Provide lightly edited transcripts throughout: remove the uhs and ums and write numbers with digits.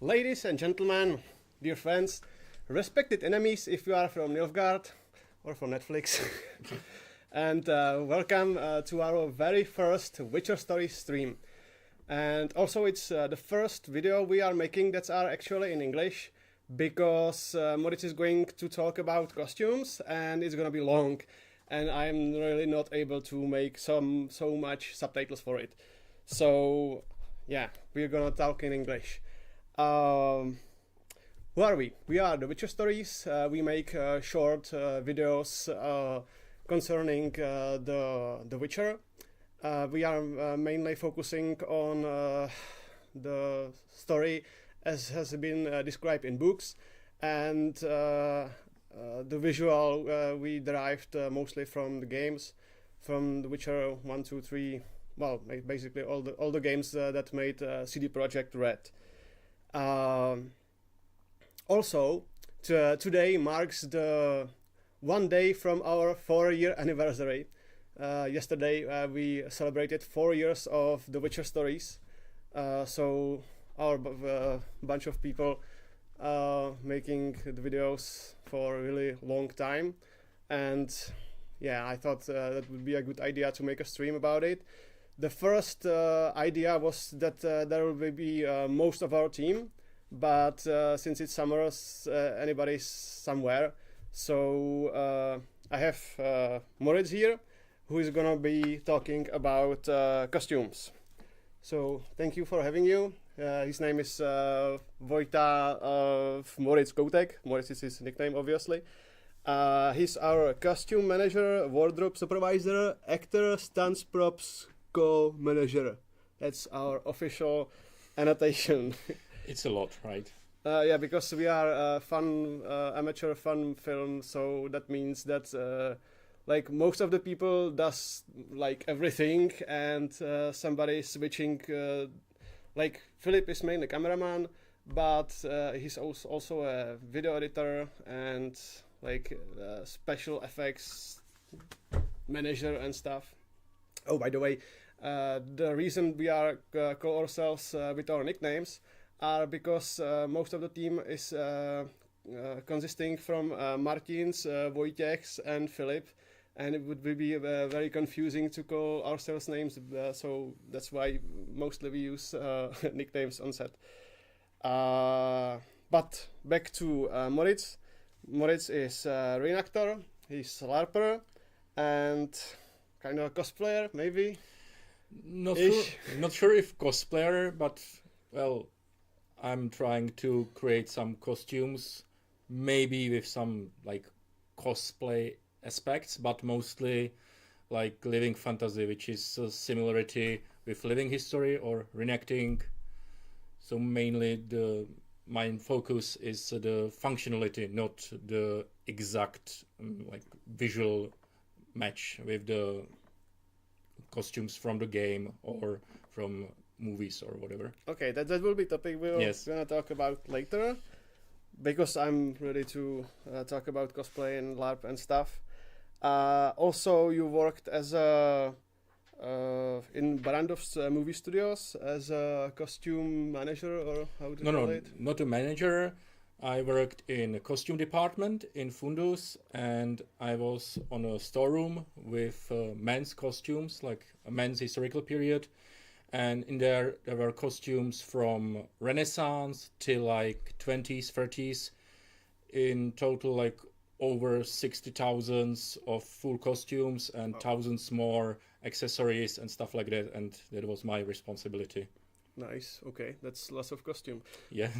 Ladies and gentlemen, dear friends, respected enemies if you are from Nilfgaard or from Netflix, and welcome to our very first Witcher Story stream. And also it's the first video we are making that are actually in English, because Moritz is going to talk about costumes and it's gonna be long. and I'm really not able to make so much subtitles for it. So yeah, we're gonna talk in English. Who are we? We are the Witcher Stories. We make short videos concerning the Witcher. We are mainly focusing on the story as has been described in books, and the visual we derived mostly from the games, from The Witcher 1, 2, 3. Well, basically all the games that made CD Projekt Red. Also, today marks the 1 day from our 4-year anniversary. Yesterday we celebrated 4 years of The Witcher Stories. So our bunch of people making the videos for a really long time, and yeah, I thought that would be a good idea to make a stream about it. The first idea was that there will be most of our team, but since it's summer, anybody's somewhere. So I have Moritz here, who is gonna be talking about costumes. So thank you for having you. His name is Vojta Moritz Koutek. Moritz is his nickname, obviously. He's our costume manager, wardrobe supervisor, actor, stunts, props, co-manager. That's our official annotation. It's a lot, right? Yeah, because we are a fun, amateur fun film, so that means that like most of the people does like everything, and somebody switching. Like Philip is mainly cameraman, but he's also a video editor and like special effects manager and stuff. Oh, by the way, the reason we are call ourselves with our nicknames are because most of the team is consisting from Martins, Wojciechs, and Philip, and it would be very confusing to call ourselves names, so that's why mostly we use nicknames on set. But back to Moritz. Moritz is a reenactor, he's a LARPer, and kind of a cosplayer, maybe? Not sure if cosplayer, but, well, I'm trying to create some costumes, maybe with some, like, cosplay aspects, but mostly like living fantasy, which is a similarity with living history or reenacting. So mainly the main focus is the functionality, not the exact like visual match with the costumes from the game or from movies or whatever. Okay, that will be topic we're gonna talk about later, because I'm ready to talk about cosplay and LARP and stuff. Also, you worked as a in Barandov's movie studios as a costume manager, or how do you call it? No, not a manager. I worked in a costume department in Fundus, and I was on a storeroom with men's costumes, like a men's historical period. And in there were costumes from Renaissance till like 20s, 30s. In total, like over 60,000 of full costumes and thousands more accessories and stuff like that. And that was my responsibility. Nice. Okay, that's lots of costume. Yeah.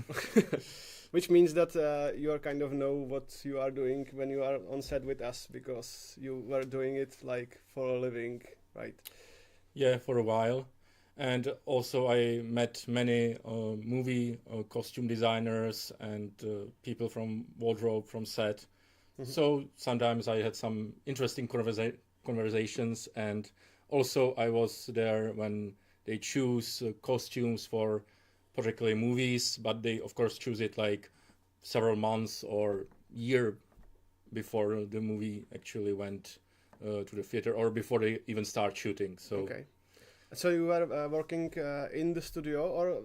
Which means that you kind of know what you are doing when you are on set with us, because you were doing it like for a living, right? Yeah, for a while. And also I met many movie costume designers and people from wardrobe, from set. Mm-hmm. So sometimes I had some interesting conversations, and also I was there when they choose costumes for particularly movies, but they of course choose it like several months or year before the movie actually went to the theater, or before they even start shooting. So. Okay. So you were working in the studio, or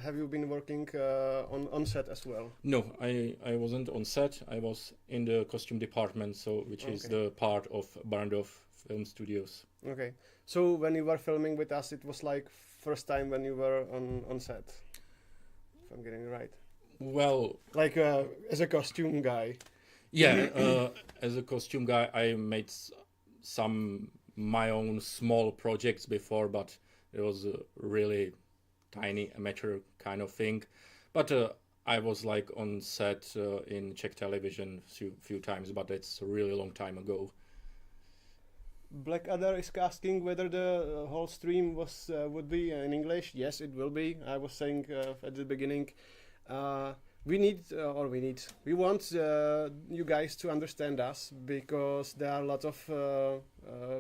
have you been working on set as well? No, I wasn't on set. I was in the costume department, which is the part of Barandov Film Studios. Okay. So when you were filming with us, it was like first time when you were on set, if I'm getting it right. Well, like as a costume guy. Yeah, as a costume guy, I made some my own small projects before, but it was a really tiny amateur kind of thing. But I was like on set in Czech television few times, but it's a really long time ago. Blackadder is asking whether the whole stream would be in English. Yes, it will be. I was saying at the beginning, we want you guys to understand us, because there are a lot of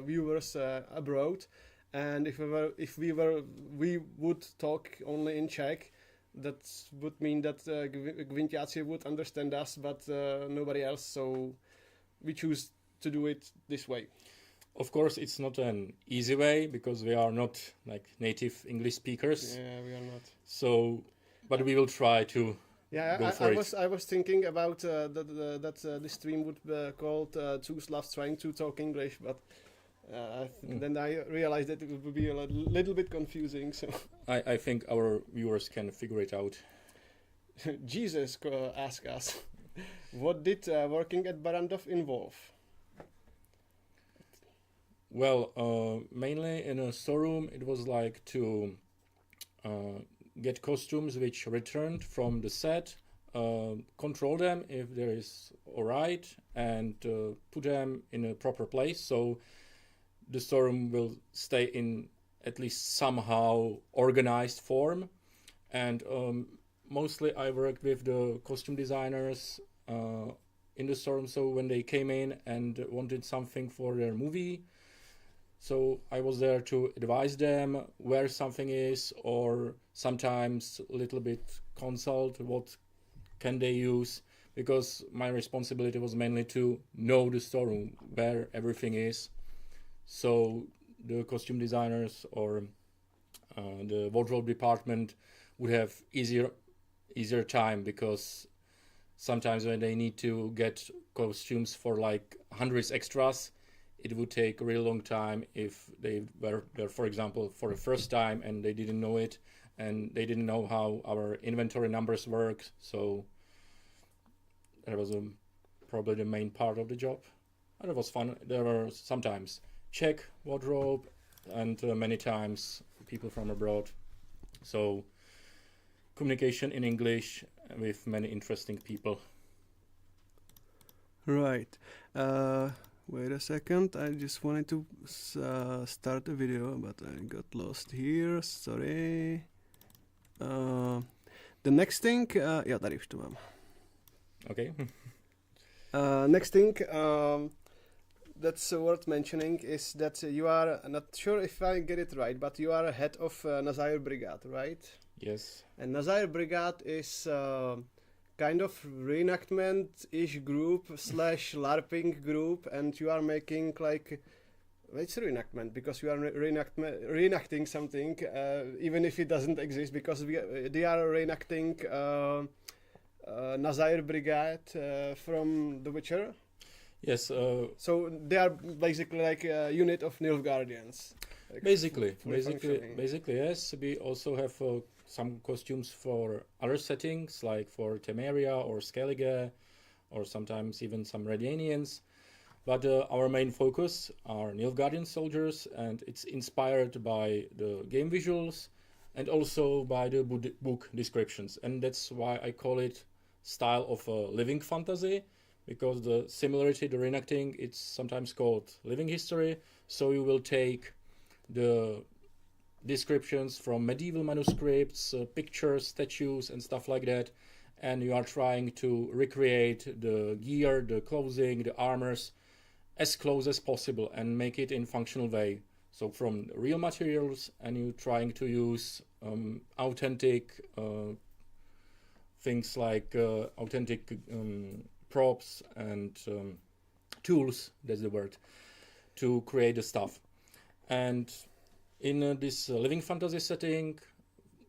viewers abroad, and if we would talk only in Czech, that would mean that Gvintiaci would understand us, but nobody else. So we choose to do it this way. Of course, it's not an easy way, because we are not like native English speakers. Yeah, we are not. So, but we will try to. Yeah, I was thinking about that this stream would be called Two Slavs Trying to Talk English, but then I realized that it would be a little bit confusing. So I think our viewers can figure it out. Jesus asked us, what did working at Barandov involve? Well, mainly in a storeroom, it was like to get costumes which returned from the set, control them if there is alright, and put them in a proper place, so the storeroom will stay in at least somehow organized form. And mostly I worked with the costume designers in the storeroom, so when they came in and wanted something for their movie, so I was there to advise them where something is, or sometimes a little bit consult what can they use, because my responsibility was mainly to know the storeroom, where everything is. So the costume designers or the wardrobe department would have easier time, because sometimes when they need to get costumes for like hundreds extras, it would take a really long time if they were there, for example, for the first time and they didn't know it, and they didn't know how our inventory numbers work. So that was probably the main part of the job. And it was fun. There were sometimes Czech wardrobe and many times people from abroad. So communication in English with many interesting people. Right. Wait a second, I just wanted to start a video, but I got lost here, sorry. The next thing, jo, tady už to mám. Okay. Next thing that's worth mentioning is that you are, not sure if I get it right, but you are head of Nazaire Brigade, right? Yes. And Nazaire Brigade is kind of reenactment-ish group / LARPing group, and you are making like, it's reenactment because you are reenacting something, even if it doesn't exist, because they are reenacting Nazaire Brigade from The Witcher. Yes. So they are basically like a unit of Nilfgaardians. Like basically, yes. We also have some costumes for other settings, like for Temeria or Skellige, or sometimes even some Redanians. But our main focus are Nilfgaardian soldiers, and it's inspired by the game visuals and also by the book descriptions. And that's why I call it style of living fantasy, because the similarity, the reenacting, it's sometimes called living history. So you will take the descriptions from medieval manuscripts, pictures, statues, and stuff like that, and you are trying to recreate the gear, the clothing, the armors as close as possible and make it in functional way. So from real materials, and you're trying to use authentic things like authentic props and tools, that's the word, to create the stuff. And in this living fantasy setting,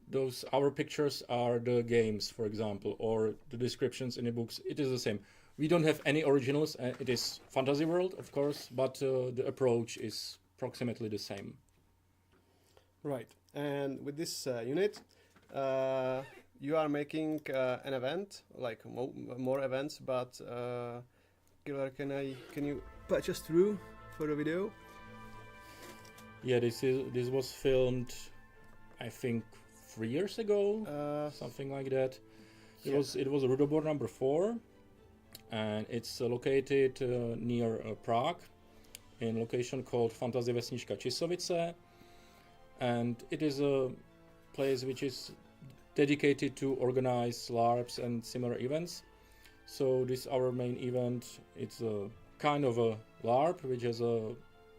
those our pictures are the games, for example, or the descriptions in the books. It is the same. We don't have any originals. It is fantasy world, of course, but the approach is approximately the same. Right. And with this unit, you are making an event, like more events. But Killer, can you patch us through for the video? Yeah, this was filmed, I think, 3 years ago, something like that. It was Rudobor number 4, and it's located near Prague, in a location called Fantasy Vesnička Čisovice, and it is a place which is dedicated to organize LARPs and similar events. So this our main event. It's a kind of a LARP which has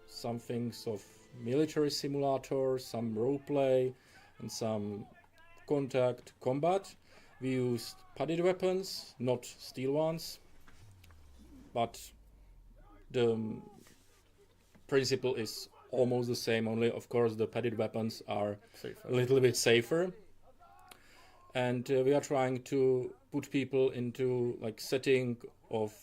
some things of military simulator, some roleplay, and some contact combat. We used padded weapons, not steel ones, but the principle is almost the same, only of course the padded weapons are a little bit safer. And we are trying to put people into like setting of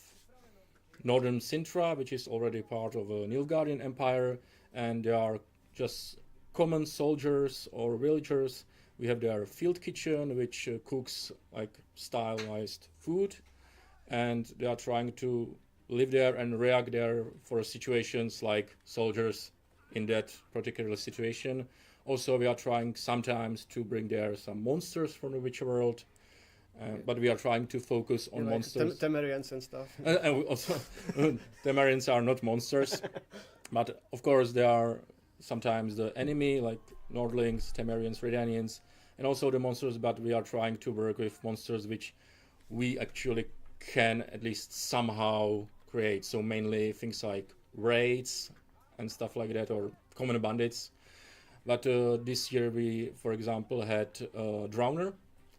northern Sintra, which is already part of a Nilfgaardian empire, and they are just common soldiers or villagers. We have their field kitchen, which cooks like stylized food, and they are trying to live there and react there for situations like soldiers in that particular situation. Also, we are trying sometimes to bring there some monsters from the Witcher world, but we are trying to focus on like monsters. Temerians and stuff. And also, Temerians are not monsters, but of course they are sometimes the enemy, like Nordlings, Temerians, Redanians, and also the monsters, but we are trying to work with monsters which we actually can at least somehow create. So mainly things like raids and stuff like that, or common bandits. But this year we, for example, had a drowner,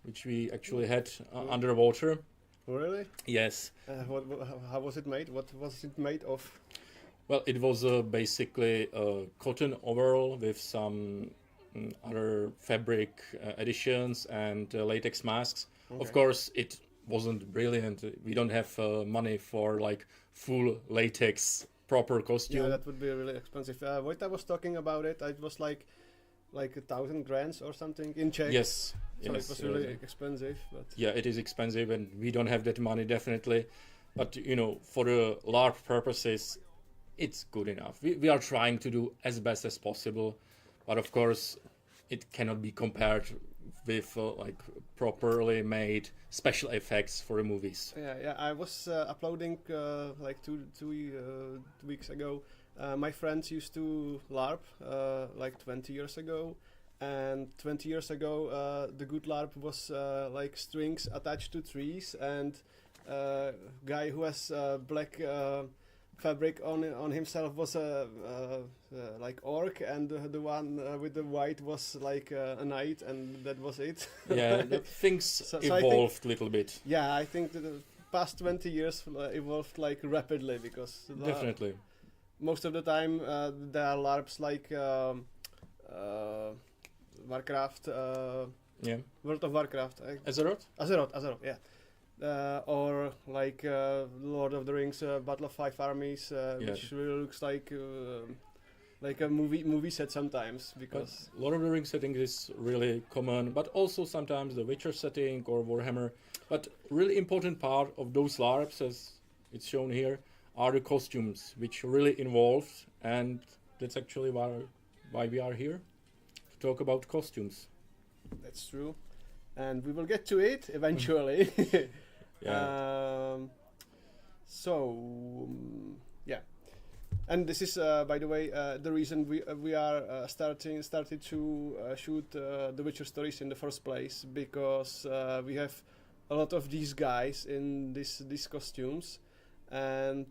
which we actually had underwater. Really? Yes. How was it made? What was it made of? Well, it was basically a cotton overall with some other fabric additions and latex masks. Okay. Of course, it wasn't brilliant. We don't have money for like full latex proper costume. Yeah, that would be really expensive. What I was talking about it was like 1,000 grants or something in Czech. Yes. So yes, it was really expensive. But yeah, it is expensive, and we don't have that money definitely. But you know, for the LARP purposes, it's good enough. We are trying to do as best as possible, but of course, it cannot be compared with like properly made special effects for the movies. Yeah. I was uploading like two weeks ago. My friends used to LARP like 20 years ago, and 20 years ago the good LARP was like strings attached to trees, and guy who has black fabric on himself was like orc, and the one with the white was like a knight, and that was it. Yeah, things evolved a little bit. Yeah, I think the past 20 years evolved like rapidly, because definitely most of the time there are LARPs like Warcraft, World of Warcraft, Azeroth, yeah. Or like Lord of the Rings, Battle of Five Armies, which really looks like a movie set sometimes, because but Lord of the Rings setting is really common, but also sometimes the Witcher setting or Warhammer. But really important part of those LARPs, as it's shown here, are the costumes, which really involved, and that's actually why we are here, to talk about costumes. That's true, and we will get to it eventually. Yeah. Yeah, and this is, by the way, the reason we are started to shoot the Witcher stories in the first place, because we have a lot of these guys in these costumes, and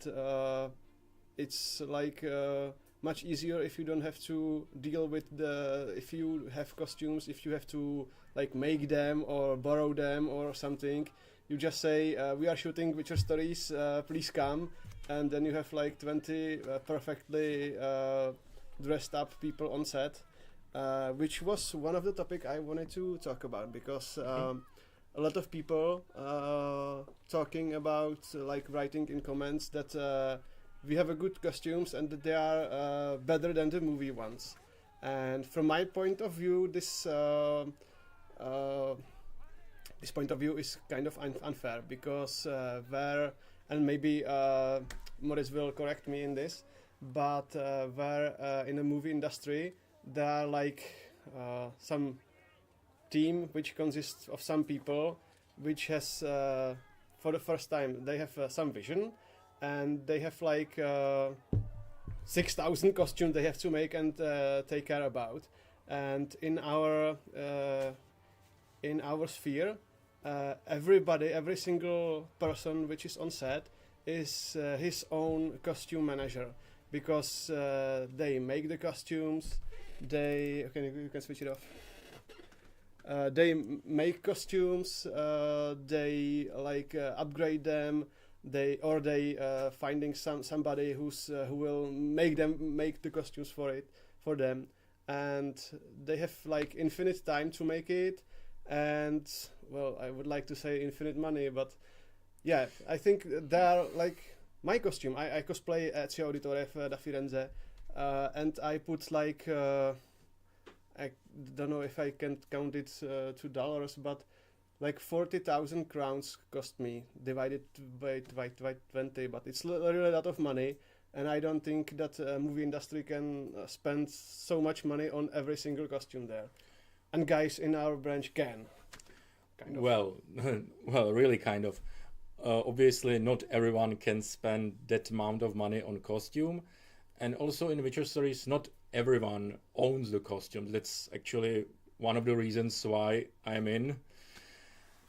it's like much easier if you don't have to deal with if you have costumes, if you have to like make them or borrow them or something. You just say, we are shooting Witcher stories, please come, and then you have like 20 perfectly dressed up people on set, which was one of the topics I wanted to talk about, because a lot of people talking about, like writing in comments that we have a good costumes and that they are better than the movie ones. And from my point of view, this point of view is kind of unfair, because and maybe Maurice will correct me in this, but where in the movie industry there are like some team which consists of some people which has for the first time they have some vision, and they have like 6,000 costumes they have to make and take care about. And in our sphere, every single person which is on set is his own costume manager, because they make the costumes. You can switch it off. They make costumes. They like upgrade them. They finding somebody who will make the costumes for them, and they have like infinite time to make it, and well, I would like to say infinite money, but yeah, I think they are like my costume. I cosplay Ezio Auditore da Firenze, and I put like I don't know if I can count it to dollars, but like 40,000 crowns cost me, divided by 20, but it's really a lot of money, and I don't think that movie industry can spend so much money on every single costume there. And guys in our branch can. Kind of. Well, really kind of. Obviously, not everyone can spend that amount of money on costume, and also in Witcher series, not everyone owns the costumes. That's actually one of the reasons why I'm in.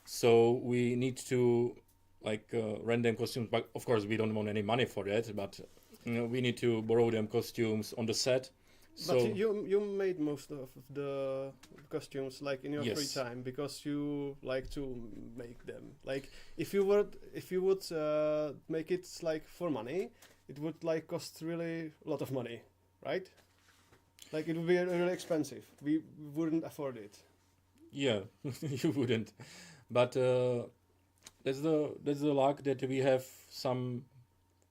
So we need to rent them costumes, but of course we don't want any money for that. But we need to borrow them costumes on the set. So but you made most of the costumes like in your free time, because you like to make them. Like if you would make it like for money, it would like cost really a lot of money, right? Like it would be really expensive. We wouldn't afford it. Yeah, you wouldn't. But that's the luck that we have some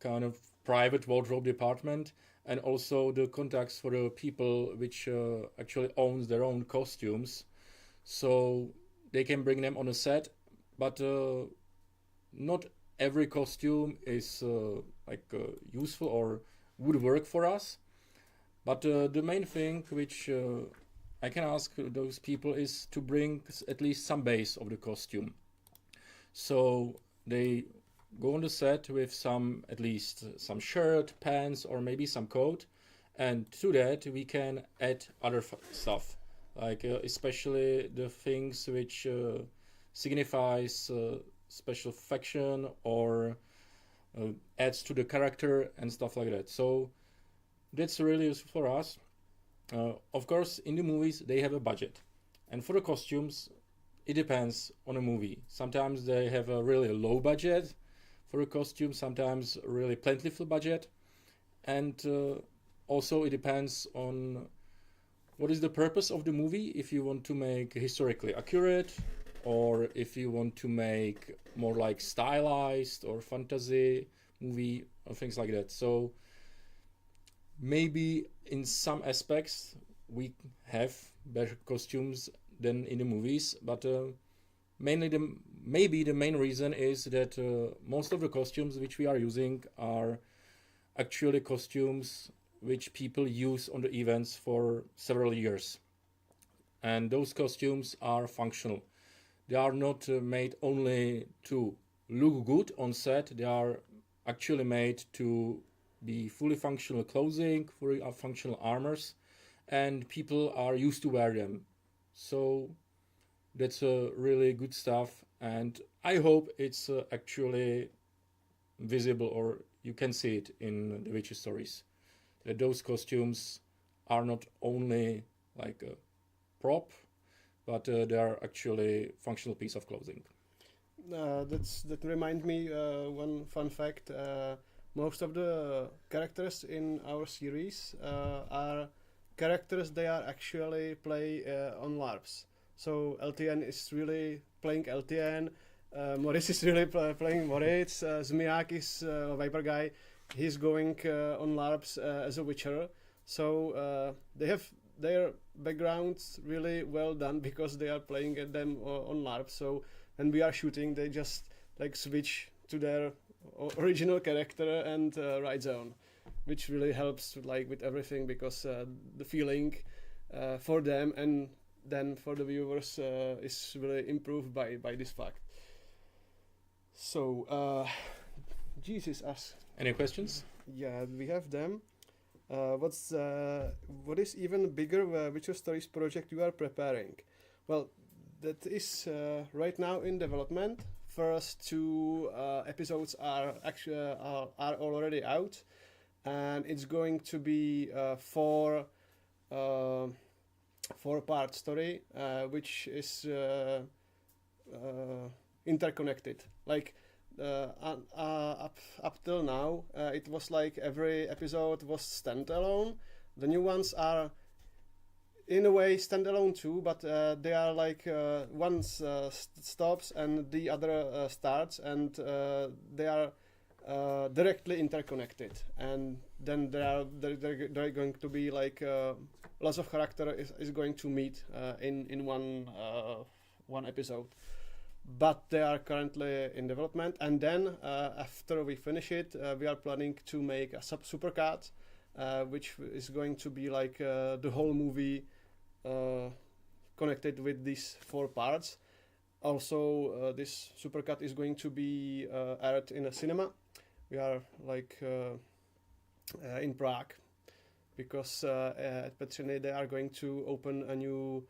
kind of private wardrobe department, and also the contacts for the people which actually owns their own costumes, so they can bring them on a set. But not every costume is useful or would work for us. But the main thing which I can ask those people is to bring at least some base of the costume. So they go on the set with at least some shirt, pants, or maybe some coat, and to that we can add other stuff, like especially the things which signifies special affection or adds to the character and stuff like that. So that's really useful for us. Of course, in the movies they have a budget, and for the costumes it depends on a movie. Sometimes they have a really low budget for a costume, sometimes a really plentiful budget, and also it depends on what is the purpose of the movie. If you want to make historically accurate, or if you want to make more like stylized or fantasy movie or things like that. So maybe in some aspects we have better costumes than in the movies, but mainly maybe the main reason is that most of the costumes which we are using are actually costumes which people use on the events for several years, and those costumes are functional. They are not made only to look good on set. They are actually made to be fully functional clothing, fully functional armors, and people are used to wear them. So that's really good stuff, and I hope it's actually visible, or you can see it in the Witcher stories, that those costumes are not only like a prop, but they are actually functional piece of clothing. That reminds me one fun fact. Most of the characters in our series are characters they are actually play on LARPs. So LTN is really playing LTN, Moritz is really playing Moritz, Zmiak is a Viper guy, he's going on LARPs as a Witcher. So they have their backgrounds really well done because they are playing them on LARP. So when we are shooting, they just like switch to their original character and ride zone. which really helps like with everything, because the feeling for them and then for the viewers is really improved by this fact. So Jesus asks, Any questions? yeah, we have them. What is even bigger Witcher Stories project you are preparing? Well, that is right now in development. First two episodes are actually are already out, and it's going to be four-part story, which is interconnected. Like up till now, it was like every episode was standalone. The new ones are in a way standalone too, but they are like one stops and the other starts, and they are directly interconnected. And then they're going to be like lots of character is going to meet in one episode. But they are currently in development, and then after we finish it, we are planning to make a supercut, which is going to be like the whole movie connected with these four parts. Also, this supercut is going to be aired in a cinema. We are like in Prague, because at Petr E they are going to open a new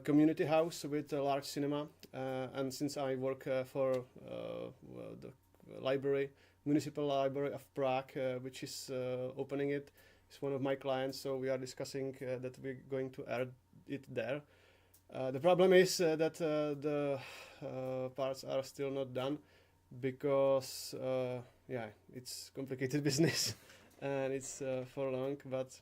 community house with a large cinema, and since I work for the library, municipal library of Prague, which is opening it, is one of my clients, so we are discussing that we're going to add it there. The problem is that the parts are still not done, because it's complicated business and it's for long, but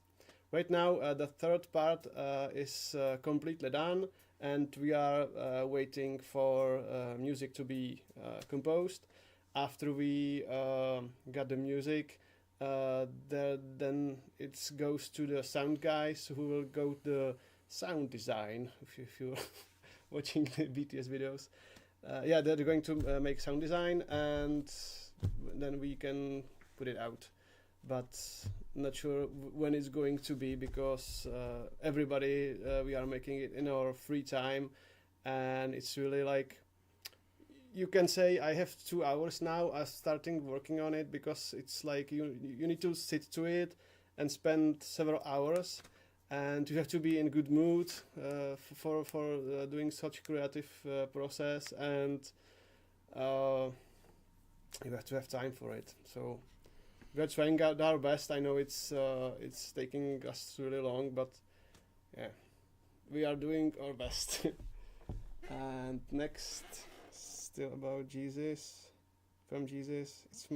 right now, the third part is completely done, and we are waiting for music to be composed. After we got the music, then it goes to the sound guys, who will go the sound design. If you're watching the BTS videos, they're going to make sound design, and then we can put it out. But not sure when it's going to be, because everybody we are making it in our free time, and it's really like, you can say I have 2 hours now starting working on it, because it's like you need to sit to it and spend several hours, and you have to be in good mood for doing such creative process, and you have to have time for it. So we're trying out our best. I know it's taking us really long, but yeah, we are doing our best. And next, still about Jesus, from Jesus. It's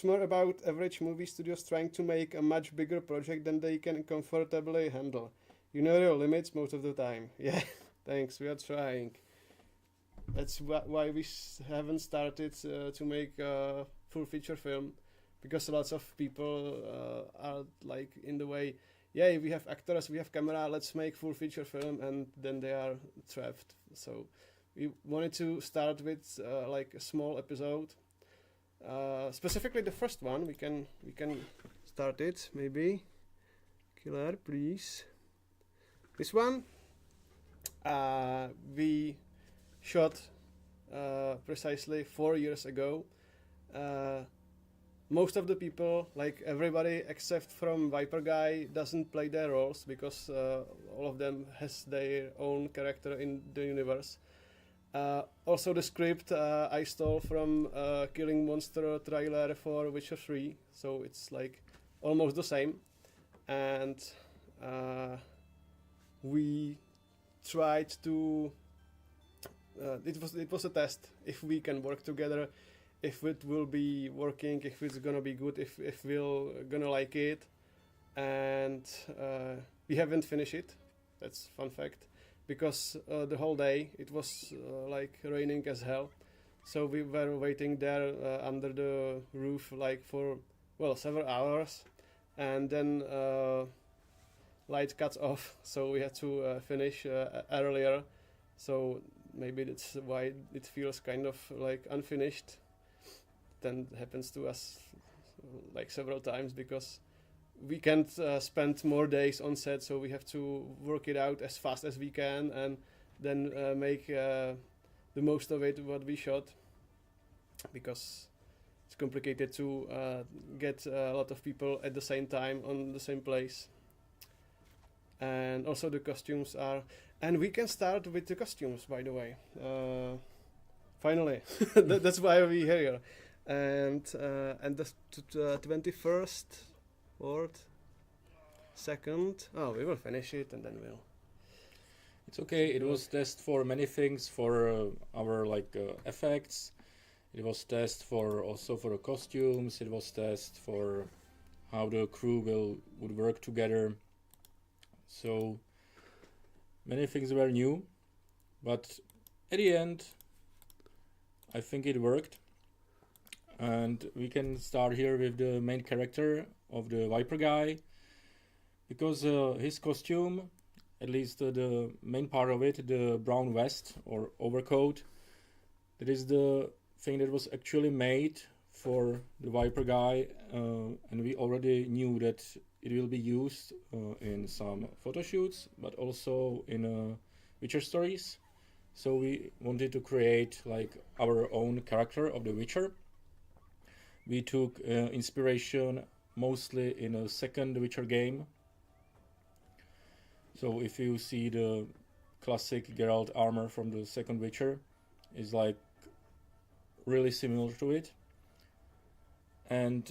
more about average movie studios trying to make a much bigger project than they can comfortably handle. You know your limits most of the time. Yeah, thanks. We are trying. That's why we haven't started to make a full feature film, because lots of people are like in the way, yeah, we have actors, we have camera, let's make full feature film, and then they are trapped. So we wanted to start with like a small episode, specifically the first one. We can start it, maybe. Killer, please. This one we shot precisely 4 years ago. Most of the people, like everybody except from Viper Guy, doesn't play their roles, because all of them has their own character in the universe. Also, the script I stole from Killing Monster trailer for Witcher 3, so it's like almost the same. And we tried to. It was a test if we can work together, if it will be working, if it's gonna be good, if we're gonna like it. And we haven't finished it. That's fun fact, because the whole day it was like raining as hell, so we were waiting there under the roof like for several hours, and then light cuts off, so we had to finish earlier. So maybe that's why it feels kind of like unfinished. Then happens to us like several times because we can't spend more days on set, so we have to work it out as fast as we can and then make the most of it what we shot, because it's complicated to get a lot of people at the same time on the same place. And also the costumes are, and we can start with the costumes, by the way. Finally, that's why we're here. And the 21st or 2nd. Oh, we will finish it and then we'll. It's okay. It was test for many things, for our effects. It was test for also for the costumes. It was test for how the crew would work together. So many things were new, but at the end, I think it worked. And we can start here with the main character of the Viper guy, because his costume, at least the main part of it, the brown vest or overcoat, that is the thing that was actually made for the Viper guy, and we already knew that it will be used in some photo shoots, but also in Witcher stories. So we wanted to create like our own character of the Witcher. We took inspiration mostly in a second Witcher game. So if you see the classic Geralt armor from the second Witcher, is like really similar to it. And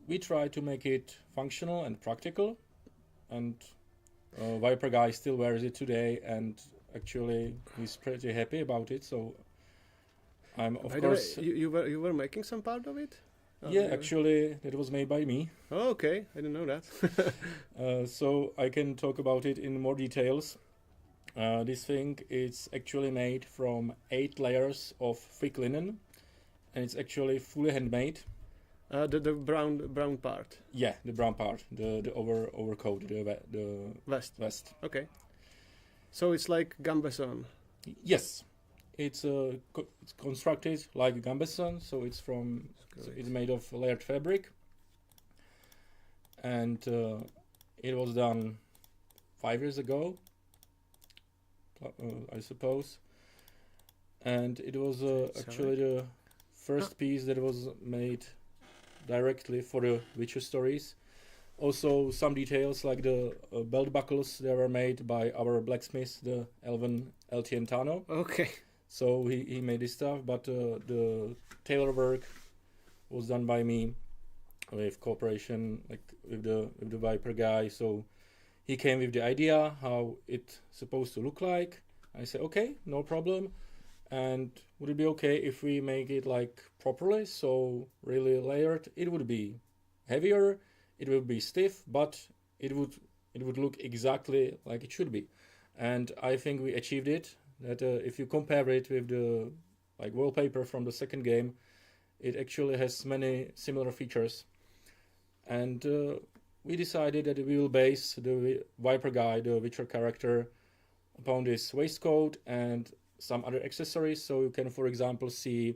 we try to make it functional and practical. And Viper guy still wears it today, and actually he's pretty happy about it. So I'm of course. By the way, you were making some part of it. Oh, yeah, actually, it was made by me. Oh, okay. I didn't know that. So I can talk about it in more details. This thing is actually made from 8 layers of thick linen, and it's actually fully handmade. The brown part. Yeah, the brown part, the overcoat, the vest. Okay. So it's like gambeson. Yes. It's constructed like a gambeson, so it's it's made of layered fabric, and it was done 5 years ago, I suppose, and it was actually the first piece that was made directly for the Witcher stories. Also, some details like the belt buckles, they were made by our blacksmith, the Elven Eltientano. Okay. So he made this stuff, but the tailor work was done by me with cooperation like with the Viper guy. So he came with the idea how it's supposed to look like. I said, okay, no problem. And would it be okay if we make it like properly, so really layered? It would be heavier, it would be stiff, but it would look exactly like it should be. And I think we achieved it. That if you compare it with the like wallpaper from the second game, it actually has many similar features. And we decided that we will base the Viper guy, the Witcher character, upon this waistcoat and some other accessories. So you can, for example, see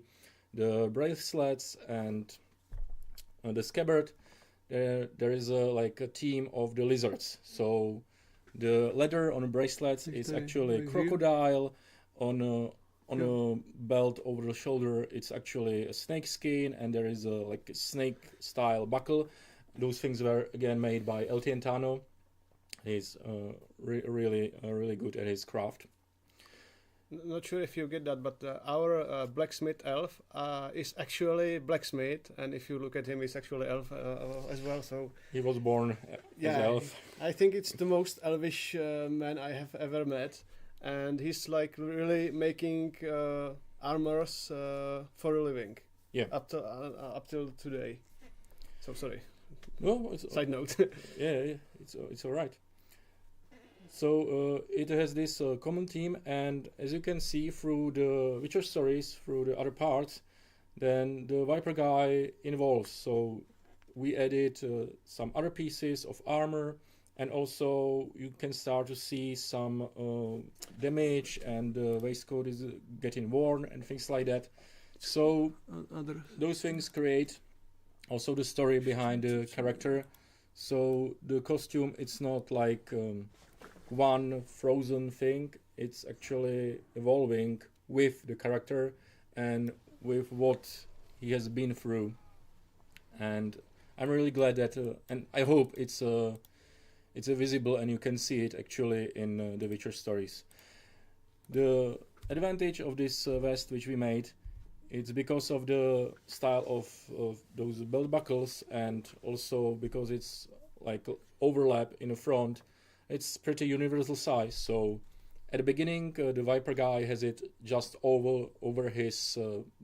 the bracelets and the scabbard. There is like a theme of the lizards. So the leather on the bracelets is actually crocodile. On a belt over the shoulder, it's actually a snake skin, and there is a snake style buckle. Those things were again made by Eltientano. He's really good at his craft. Not sure if you get that, but our blacksmith elf is actually blacksmith, and if you look at him, he's actually elf as well. So he was born as elf. I think it's the most elvish man I have ever met, and he's like really making armors for a living. Yeah. Up till today. So sorry. No, side note. yeah, it's all right. So it has this common theme, and as you can see through the Witcher stories, through the other parts, then the Viper guy involves. So we added some other pieces of armor, and also you can start to see some damage, and the waistcoat is getting worn and things like that. So those things create also the story behind the character. So the costume, it's not like one frozen thing. It's actually evolving with the character and with what he has been through. And I'm really glad that, and I hope it's visible and you can see it actually in the Witcher stories. The advantage of this vest which we made, it's because of the style of those belt buckles, and also because it's like overlap in the front. It's pretty universal size. So at the beginning, the Viper guy has it just over his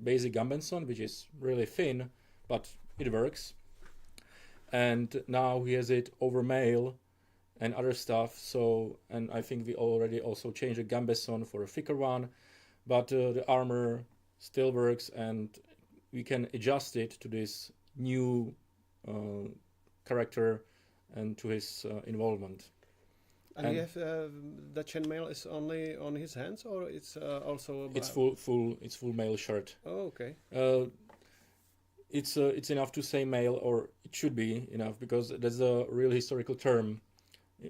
basic gambenson, which is really thin, but it works. And now he has it over mail and other stuff. So, and I think we already also changed the gambeson for a thicker one, but the armor still works, and we can adjust it to this new character and to his involvement. And you have the chainmail is only on his hands, or it's also? It's full mail shirt. Oh, okay. It's enough to say mail, or it should be enough, because that's a real historical term.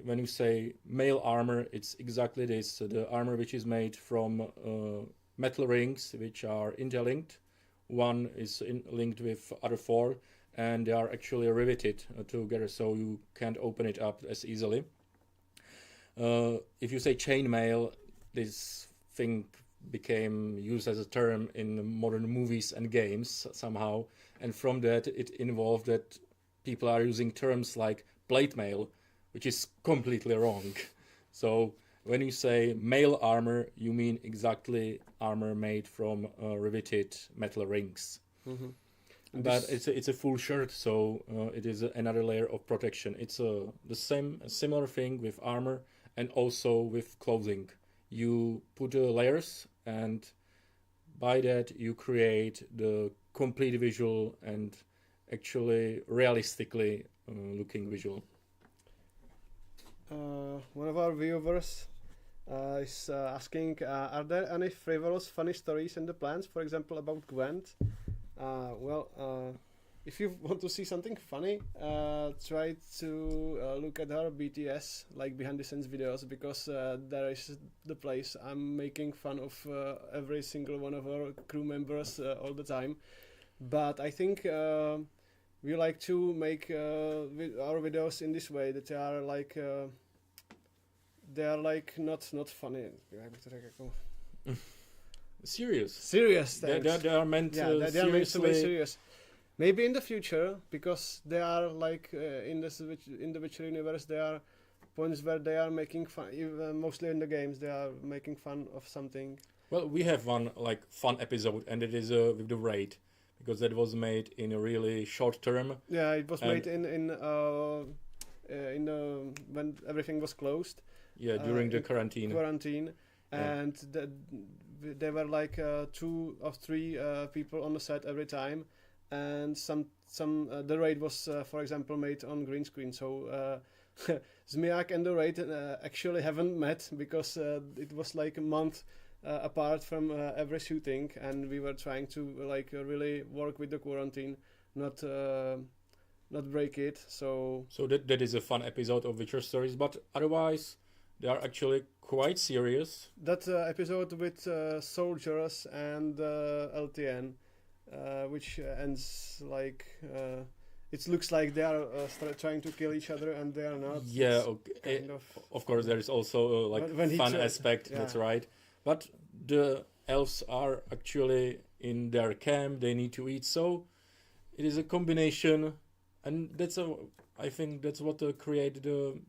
When you say mail armor, it's exactly this: the armor which is made from metal rings which are interlinked. One is linked with other four, and they are actually riveted together, so you can't open it up as easily. If you say chainmail, this thing became used as a term in modern movies and games somehow, and from that it involved that people are using terms like plate mail, which is completely wrong. So when you say mail armor, you mean exactly armor made from riveted metal rings. Mm-hmm. But it's a full shirt, so it is another layer of protection. It's the similar thing with armor and also with clothing. You put layers, and by that you create the complete visual and actually realistically looking visual. One of our viewers is asking, are there any frivolous funny stories in the plans, for example about Gwent? If you want to see something funny, try to look at our BTS, like behind the scenes videos, because there is the place I'm making fun of every single one of our crew members all the time. But I think we like to make our videos in this way, that they are like not funny. Serious. They are meant they are meant to be serious. Maybe in the future, because they are like in the Witcher universe, there are points where they are making fun. Mostly in the games, they are making fun of something. Well, we have one like fun episode, and it is with the raid, because that was made in a really short term. Yeah, it was made in when everything was closed. Yeah, during the quarantine, and there were like 2 or 3 people on the set every time, and some the raid was for example made on green screen. So Zmiak and the raid actually haven't met, because it was like a month apart from every shooting, and we were trying to like really work with the quarantine, not break it. So that is a fun episode of Witcher Stories, but otherwise they are actually quite serious. That episode with soldiers and LTN, which ends like it looks like they are trying to kill each other, and they are not. Yeah, okay. Of course, there is also fun aspect. Yeah. That's right. But the elves are actually in their camp. They need to eat, so it is a combination, and I think that's what created the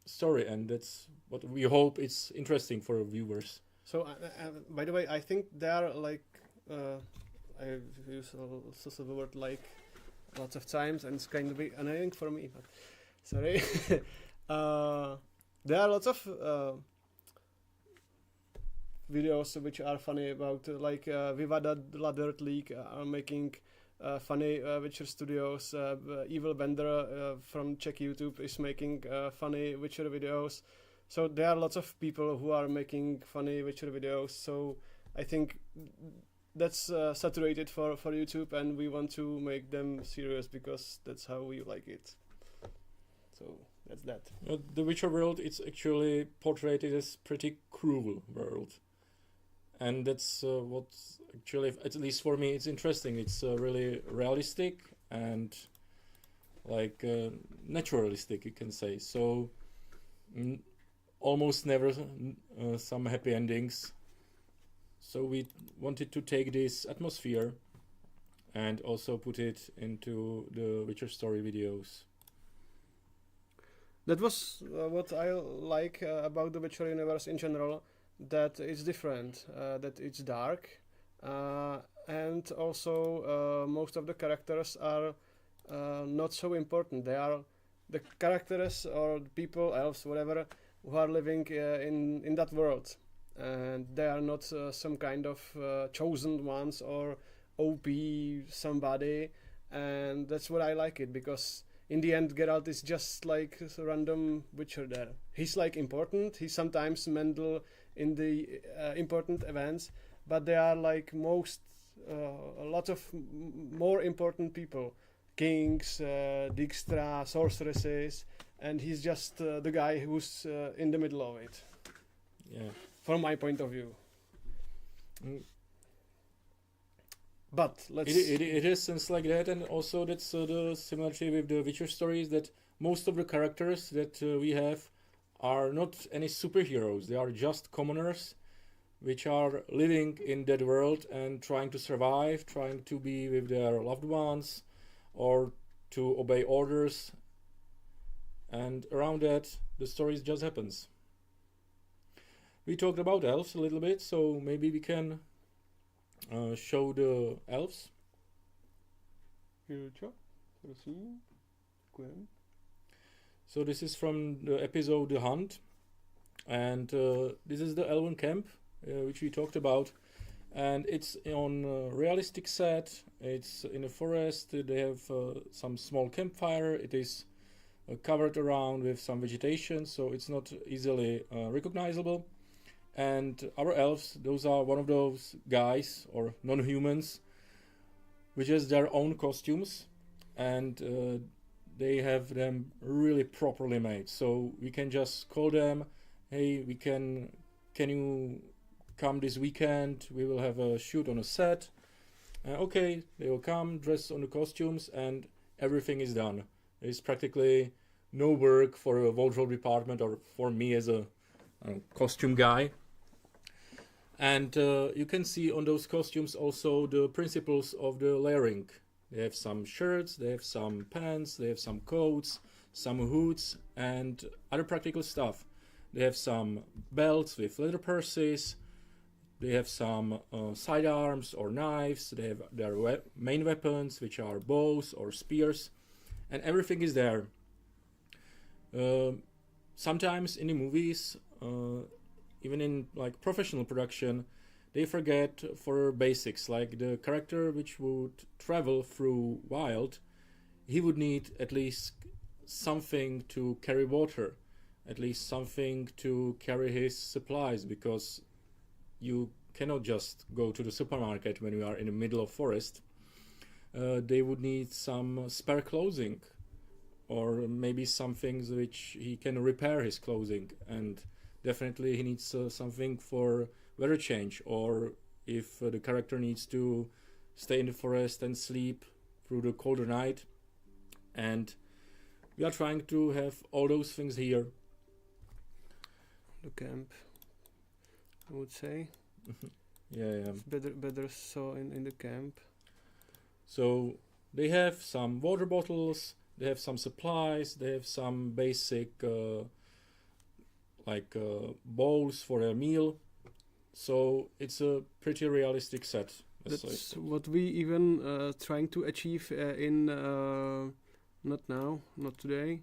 story, and that's what we hope it's interesting for viewers. So, by the way, I think they are like I use also the word like lots of times, and it's kind of annoying for me. But sorry. There are lots of videos which are funny about like Viva la Dirt League are making funny Witcher studios. Evil Bender from Czech YouTube is making funny Witcher videos. So there are lots of people who are making funny Witcher videos. So I think that's saturated for YouTube, and we want to make them serious because that's how we like it. So that's that. The Witcher world, it's actually portrayed as pretty cruel world, and that's what actually, at least for me, it's interesting. It's really realistic and like naturalistic, you can say. So almost never some happy endings. So we wanted to take this atmosphere and also put it into the Witcher story videos. That was what I like about the Witcher universe in general, that it's different, that it's dark, and also most of the characters are not so important. They are the characters or people, elves, whatever, who are living in that world. And they are not some kind of chosen ones or OP somebody. And that's what I like it, because in the end, Geralt is just like a random Witcher there. He's like important. He's sometimes mental in the important events, but they are like a lot of more important people. Kings, Dijkstra, sorceresses, and he's just the guy who's in the middle of it. Yeah. From my point of view. But let's... It is things like that, and also that's the similarity with the Witcher stories, that most of the characters that we have are not any superheroes. They are just commoners which are living in that world and trying to survive, trying to be with their loved ones or to obey orders. And around that, the stories just happens. We talked about elves a little bit, so maybe we can show the elves. So this is from the episode The Hunt, and this is the elven camp which we talked about, and it's on a realistic set. It's in a forest. They have some small campfire. It is covered around with some vegetation, so it's not easily recognizable. And our elves, those are one of those guys or non-humans which has their own costumes, and they have them really properly made. So we can just call them, hey, can you come this weekend? We will have a shoot on a set. Okay, they will come, dress on the costumes, and everything is done. There's practically no work for a wardrobe department or for me as a costume guy. And you can see on those costumes also the principles of the layering. They have some shirts, they have some pants, they have some coats, some hoods, and other practical stuff. They have some belts with leather purses. They have some sidearms or knives. They have their main weapons, which are bows or spears, and everything is there. Sometimes in the movies, even in like professional production, they forget for basics, like the character which would travel through wild, he would need at least something to carry water, at least something to carry his supplies, because you cannot just go to the supermarket when you are in the middle of forest. They would need some spare clothing, or maybe some things which he can repair his clothing, and definitely he needs something for weather change, or if the character needs to stay in the forest and sleep through the colder night. And we are trying to have all those things here. The camp, I would say. Yeah. It's better so in the camp. So they have some water bottles, they have some supplies, they have some basic bowls for their meal. So it's a pretty realistic set. That's what we even trying to achieve in not today.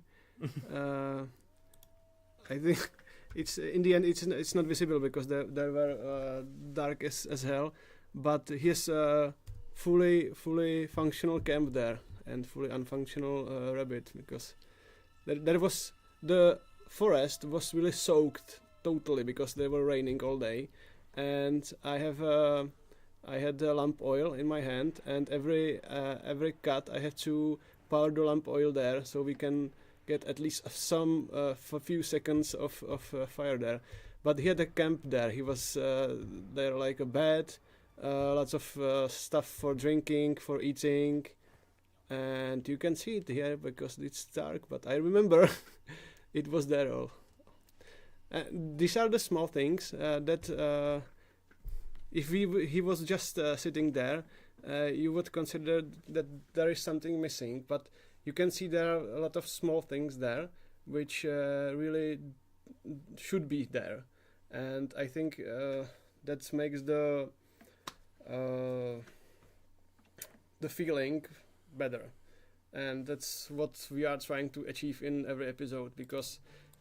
I think it's in the end it's not visible because they were dark as hell. But here's a fully functional camp there and fully unfunctional rabbit, because there was the forest was really soaked totally because they were raining all day. And I have I had the lamp oil in my hand, and every cut I have to pour the lamp oil there, so we can get at least some for few seconds of fire there. But he had a camp there. He was there like a bed, lots of stuff for drinking, for eating, and you can see it here because it's dark. But I remember it was there all. These are the small things that if he was just sitting there, you would consider that there is something missing. But you can see there are a lot of small things there which really should be there, and I think that makes the feeling better, and that's what we are trying to achieve in every episode. Because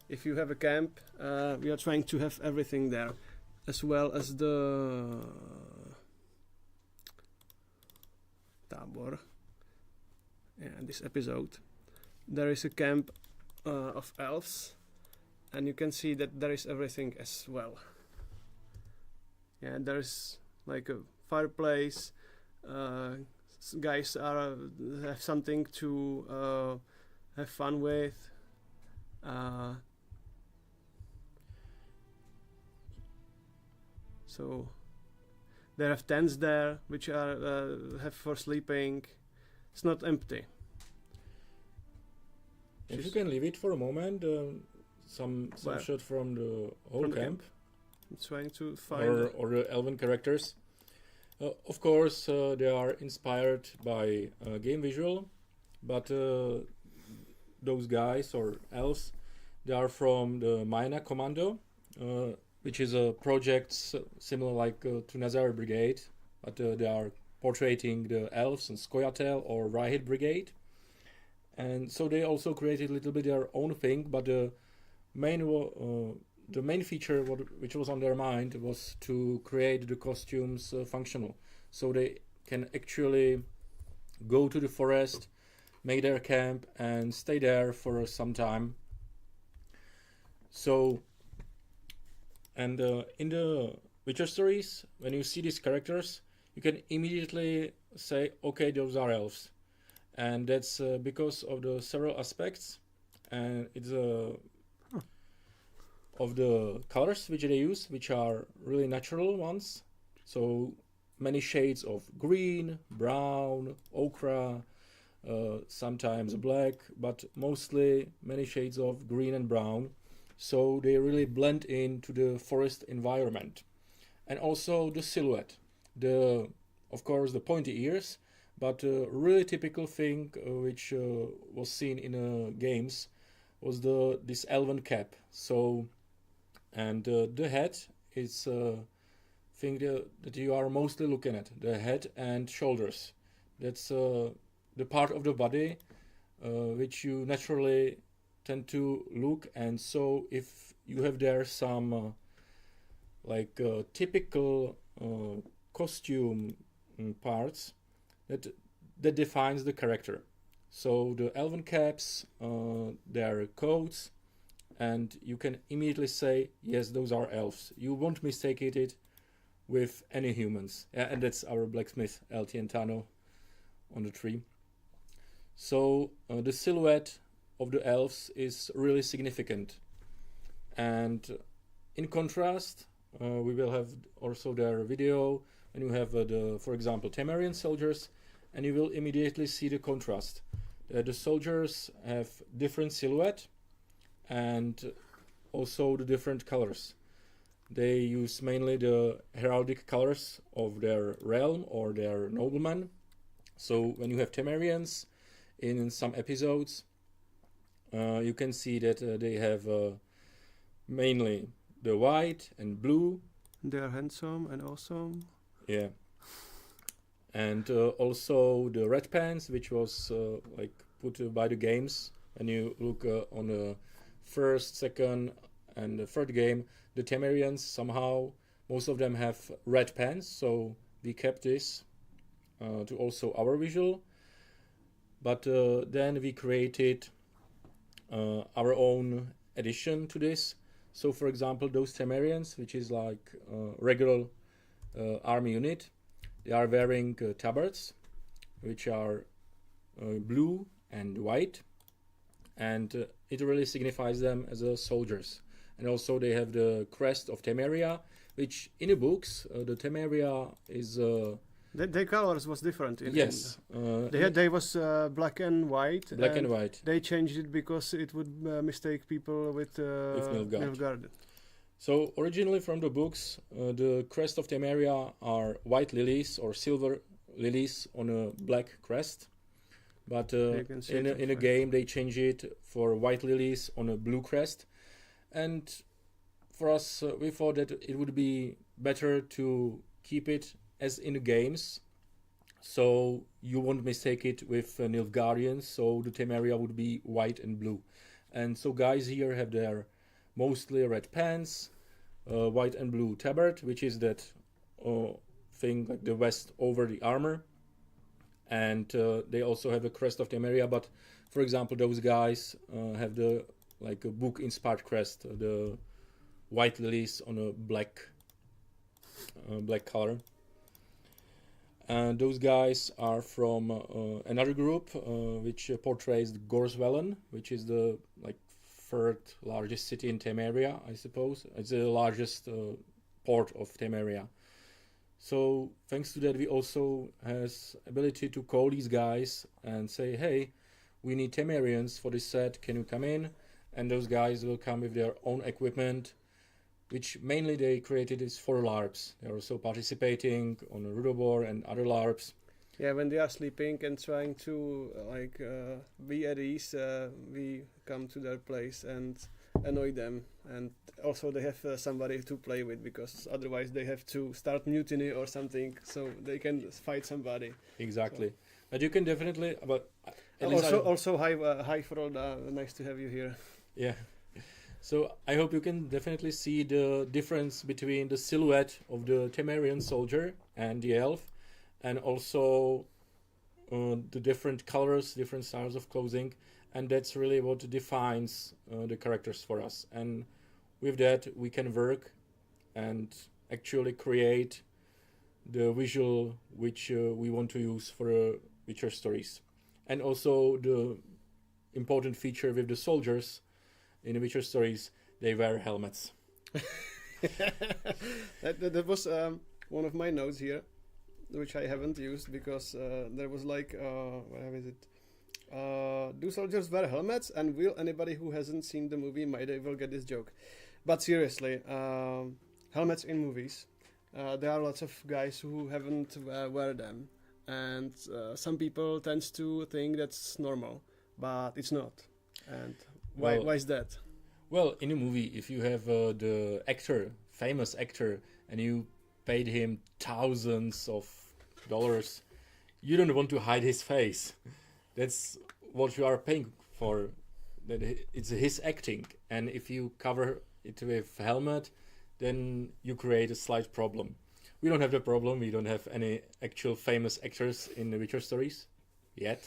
if you have a camp, we are trying to have everything there, as well as the tábor. In this episode, there is a camp of elves, and you can see that there is everything as well. Yeah, there is like a fireplace. Guys have something to have fun with. So they have tents there, which are have for sleeping. It's not empty. If you can leave it for a moment, some shot from the whole camp. I'm trying to find or the elven characters. Of course, they are inspired by game visual, but those guys or elves, they are from the Maina Commando, which is a project similar like to Nazar Brigade, but they are portraying the elves and Skoyatel or Rahid Brigade. And so they also created a little bit their own thing, but the main feature which was on their mind was to create the costumes functional, so they can actually go to the forest, make their camp, and stay there for some time. So, and in the Witcher stories, when you see these characters, you can immediately say, okay, those are elves. And that's because of the several aspects, and it's of the colors which they use, which are really natural ones. So many shades of green, brown, ochre, sometimes black, but mostly many shades of green and brown. So they really blend into the forest environment. And also the silhouette. Of course, the pointy ears, but a really typical thing which was seen in games was this elven cap. So, and the head is thing that you are mostly looking at, the head and shoulders. That's the part of the body which you naturally tend to look. And so if you have there some typical costume parts, that defines the character. So the elven caps, their coats, and you can immediately say, yes, those are elves. You won't mistake it with any humans. And that's our blacksmith, LT and Tano, on the tree. So the silhouette of the elves is really significant. And in contrast, we will have also their video, and you have for example, Temerian soldiers, and you will immediately see the contrast. The soldiers have different silhouette and also the different colors. They use mainly the heraldic colors of their realm or their nobleman. So when you have Temerians in some episodes, you can see that they have mainly the white and blue. They are handsome and awesome. Yeah. And also the red pants, which was put by the games. And you look on the first, second, and the third game, the Temerians somehow, most of them have red pants. So we kept this to also our visual. But then we created our own addition to this. So for example, those Temerians, which is like regular army unit, they are wearing tabards, which are blue and white, and it really signifies them as soldiers. And also they have the crest of Temeria, which in the books, the Temeria is... their colors was different. Yes. They was black and white. Black and white. They changed it because it would mistake people with Nilfgaard. So originally from the books, the crest of Temeria are white lilies or silver lilies on a black crest. But in a game they change it for white lilies on a blue crest. And for us, we thought that it would be better to keep it as in the games, so you won't mistake it with Nilfgaardians, so the Temeria would be white and blue. And so guys here have their mostly red pants, white and blue tabard, which is that thing like the vest over the armor. And they also have the crest of Temeria, but for example those guys have the like a book inspired crest, the white lilies on a black color. And those guys are from another group which portrays Gorswellen, which is the like third largest city in Temeria, I suppose. It's the largest port of Temeria. So thanks to that, we also has ability to call these guys and say, hey, we need Temerians for this set, can you come in? And those guys will come with their own equipment, which mainly they created is for LARPs. They're also participating on Rudobor and other LARPs. Yeah, when they are sleeping and trying to be at ease, we come to their place and annoy them. And also they have somebody to play with, because otherwise they have to start mutiny or something, so they can fight somebody. Exactly. So. But you can definitely... But also hi Frolda, nice to have you here. Yeah. So I hope you can definitely see the difference between the silhouette of the Temerian soldier and the elf, and also the different colors, different styles of clothing, and that's really what defines the characters for us. And with that we can work and actually create the visual which we want to use for Witcher stories. And also the important feature with the soldiers in the Witcher stories, they wear helmets. that was one of my notes here, which I haven't used, because there was like, where is it? Do soldiers wear helmets? And will anybody who hasn't seen the movie might will get this joke? But seriously, helmets in movies, there are lots of guys who haven't wear them, and some people tend to think that's normal, but it's not. And why is that? Well, in a movie, if you have the actor, famous actor, and you paid him thousands of dollars, you don't want to hide his face. That's what you are paying for. That it's his acting, and if you cover it with helmet, then you create a slight problem. We don't have the problem. We don't have any actual famous actors in the Witcher stories yet.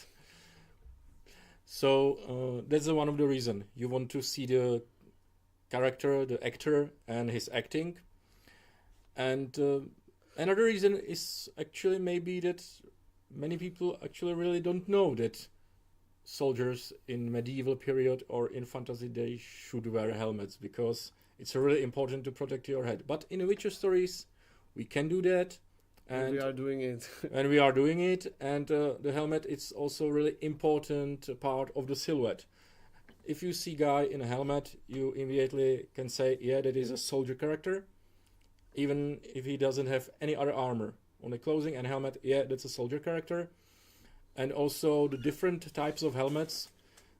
So that's one of the reasons. You want to see the character, the actor, and his acting. And another reason is actually maybe that many people actually really don't know that soldiers in medieval period or in fantasy they should wear helmets, because it's really important to protect your head. But in the Witcher stories, we can do that. And we are doing it. And we are doing it. And the helmet is also really important part of the silhouette. If you see a guy in a helmet, you immediately can say, yeah, that is a soldier character. Even if he doesn't have any other armor. On the clothing and helmet, yeah, that's a soldier character. And also the different types of helmets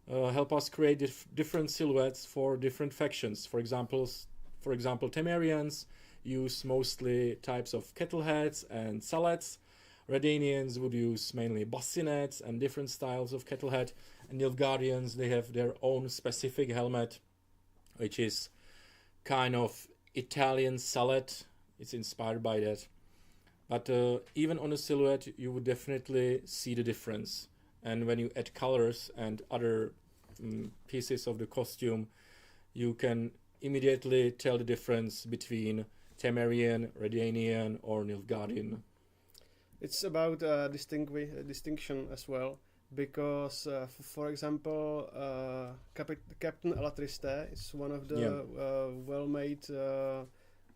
help us create different silhouettes for different factions. For example, Temerians use mostly types of kettle heads and sallets. Redanians would use mainly bassinets and different styles of kettle head. And Nilfgaardians, they have their own specific helmet, which is kind of Italian sallet. It's inspired by that. But even on a silhouette, you would definitely see the difference. And when you add colors and other pieces of the costume, you can immediately tell the difference between Temerian, Redanian, or Nilfgaardian. it's about distinction as well, because for example, Captain Alatriste is one of the well-made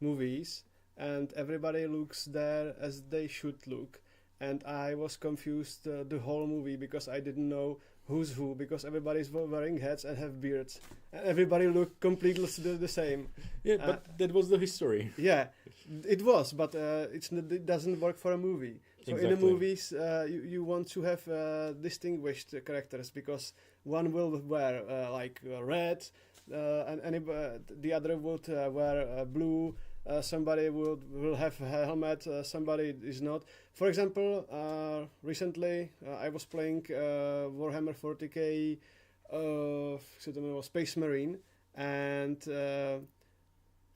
movies, and everybody looks there as they should look, and I was confused the whole movie because I didn't know who's who, because everybody's wearing hats and have beards, and everybody looked completely the same. Yeah, but that was the history. Yeah, it was, but it doesn't work for a movie. So Exactly. in the movies, you want to have distinguished characters, because one will wear red, and the other would wear blue. Somebody will have a helmet, somebody is not. For example, recently I was playing Warhammer 40k Space Marine, and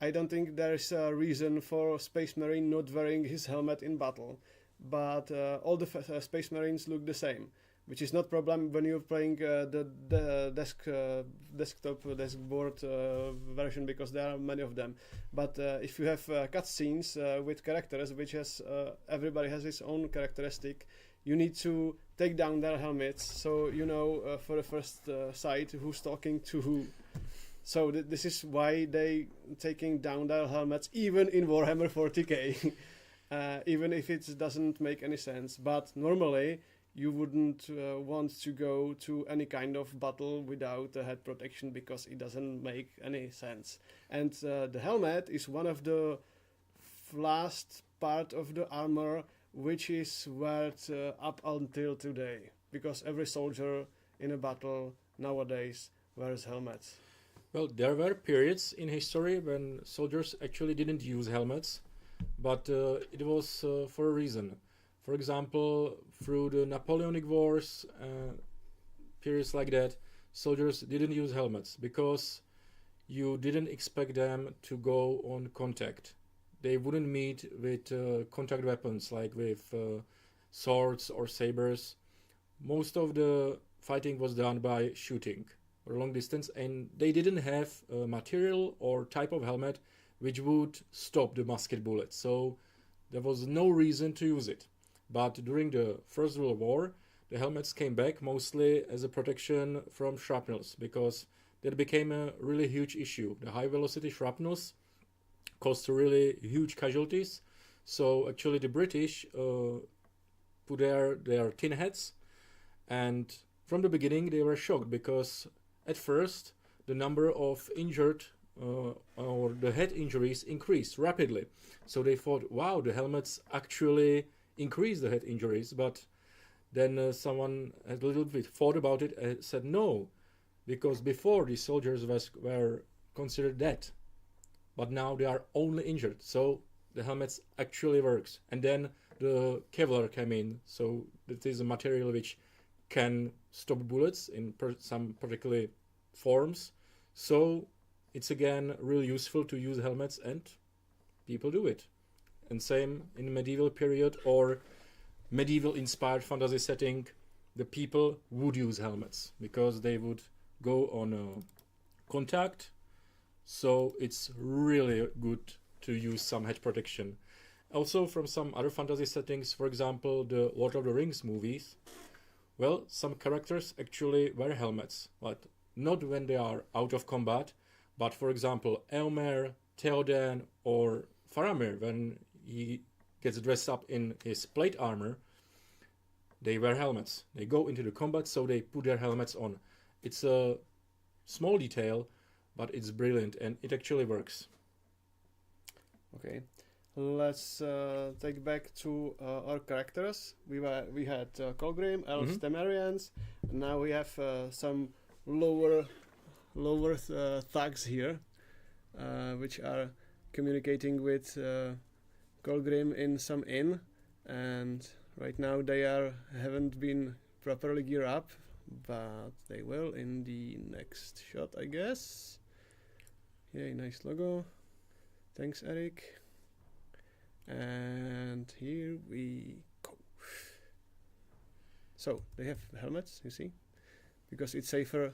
I don't think there is a reason for Space Marine not wearing his helmet in battle, but all the Space Marines look the same, which is not problem when you're playing the dashboard version, because there are many of them. But if you have cutscenes with characters, which has everybody has his own characteristic, you need to take down their helmets, so you know for the first sight who's talking to who. So this is why they taking down their helmets even in Warhammer 40k, even if it doesn't make any sense. But normally you wouldn't want to go to any kind of battle without a head protection, because it doesn't make any sense. And the helmet is one of the last part of the armor which is worn up until today, because every soldier in a battle nowadays wears helmets. Well, there were periods in history when soldiers actually didn't use helmets, but it was for a reason. For example, through the Napoleonic Wars, periods like that, soldiers didn't use helmets because you didn't expect them to go on contact. They wouldn't meet with contact weapons like with swords or sabers. Most of the fighting was done by shooting or long distance, and they didn't have a material or type of helmet which would stop the musket bullets. So there was no reason to use it. But during the First World War, the helmets came back mostly as a protection from shrapnels, because that became a really huge issue. The high velocity shrapnels caused really huge casualties. So actually the British put their tin hats, and from the beginning they were shocked, because at first the number of injured or the head injuries increased rapidly. So they thought, wow, the helmets actually increase the head injuries. But then someone had a little bit thought about it and said no, because before these soldiers were considered dead, but now they are only injured, so the helmets actually works. And then the Kevlar came in, so it is a material which can stop bullets in some particular forms. So it's again really useful to use helmets, and people do it. And same in medieval period or medieval inspired fantasy setting, the people would use helmets because they would go on a contact. So it's really good to use some head protection. Also from some other fantasy settings, for example, the Lord of the Rings movies, well, some characters actually wear helmets, but not when they are out of combat, but for example, Eomer, Theoden or Faramir, when he gets dressed up in his plate armor, they wear helmets. They go into the combat, so they put their helmets on. It's a small detail, but it's brilliant, and it actually works. Okay, let's take back to our characters. We had Colgrim, elves, Temerians, and now we have some lower thugs here, which are communicating with Colgrim in some inn, and right now they haven't been properly geared up, but they will in the next shot, I guess. Yay, nice logo. Thanks, Eric. And here we go. So they have helmets, you see, because it's safer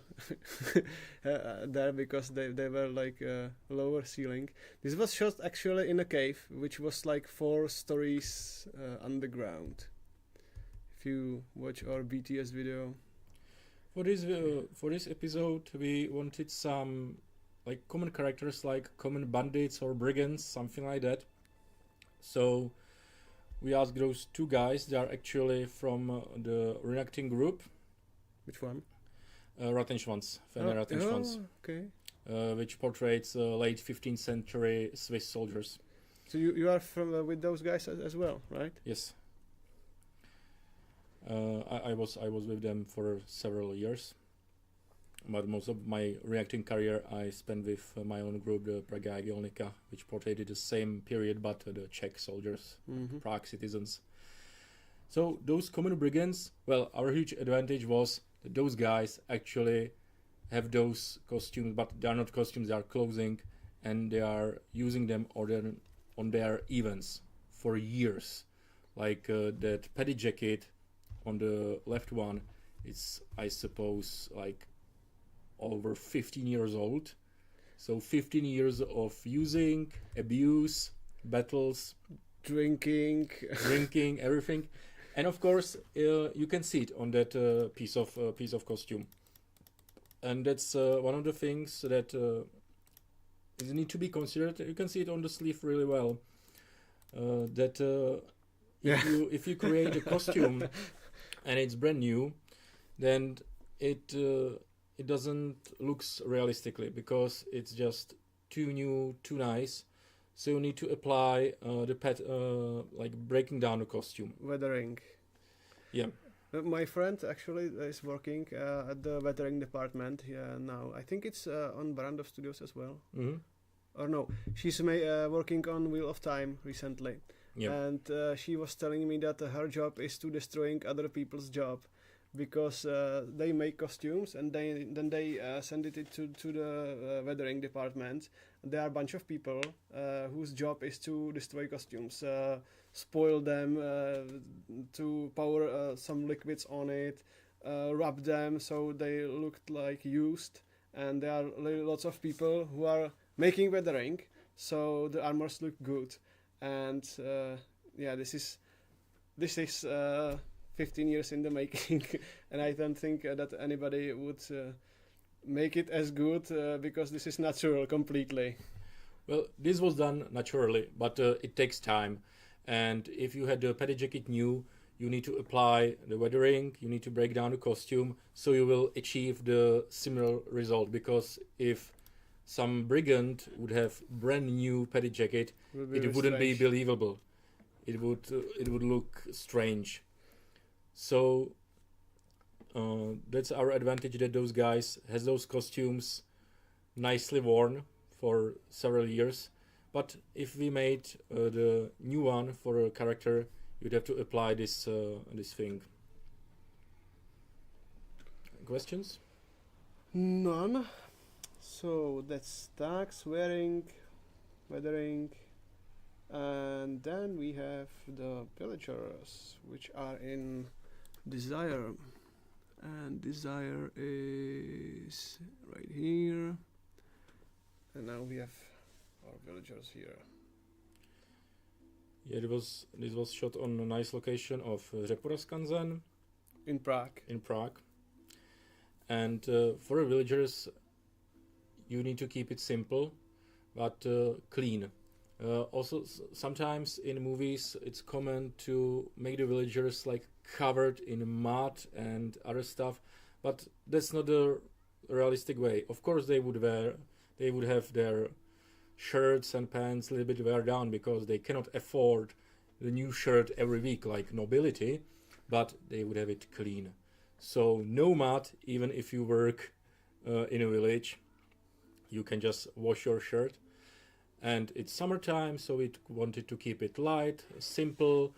there, because they were like lower ceiling. This was shot actually in a cave, which was like 4 stories underground. If you watch our BTS video. For this episode, we wanted some like common characters, like common bandits or brigands, something like that. So we asked those 2 guys. They are actually from the reenacting group. Which one? Rattenschwanz, Rattenschwanz, okay. Which portrays late 15th century Swiss soldiers. So you are from with those guys as well, right? Yes. I was with them for several years, but most of my reacting career I spent with my own group, the Praga Agilnika, which portrayed the same period, but the Czech soldiers, Prague citizens. So those common brigands, well, our huge advantage was that those guys actually have those costumes, but they are not costumes, they are clothing, and they are using them on their events for years. Like that paddy jacket on the left one, it's, I suppose, like over 15 years old. So 15 years of using, abuse, battles, drinking, everything. And of course, you can see it on that piece of costume. And that's one of the things that need to be considered. You can see it on the sleeve really well. If you create a costume and it's brand new, then it doesn't look realistically, because it's just too new, too nice. So you need to apply like breaking down the costume. Weathering. Yeah. My friend actually is working at the weathering department now. I think it's on Brando Studios as well. Mm-hmm. Or no, she's working on Wheel of Time recently. Yeah. And she was telling me that her job is to destroying other people's job, because they make costumes and then they send it to the weathering department. There are a bunch of people whose job is to destroy costumes, spoil them, to pour some liquids on it, rub them so they looked like used. And there are lots of people who are making weathering so the armors look good. And this is 15 years in the making, and I don't think that anybody would make it as good, because this is natural completely. Well, this was done naturally, but it takes time. And if you had the paddy jacket new, you need to apply the weathering, you need to break down the costume, so you will achieve the similar result. Because if some brigand would have brand new paddy jacket, it wouldn't be believable. It would look strange. So that's our advantage, that those guys has those costumes nicely worn for several years. But if we made the new one for a character, you'd have to apply this thing. Questions? None. So that's stacks, weathering, and then we have the villagers, which are in Desire, and Desire is right here, and now we have our villagers here. Yeah, this was shot on a nice location of Řeporaskanzen in Prague. And for the villagers, you need to keep it simple, but clean. Also, sometimes in movies, it's common to make the villagers like covered in mud and other stuff, but that's not the realistic way. Of course, they would have their shirts and pants a little bit wear down, because they cannot afford the new shirt every week like nobility, but they would have it clean. So no mud, even if you work in a village, you can just wash your shirt. And it's summertime, so we wanted to keep it light, simple,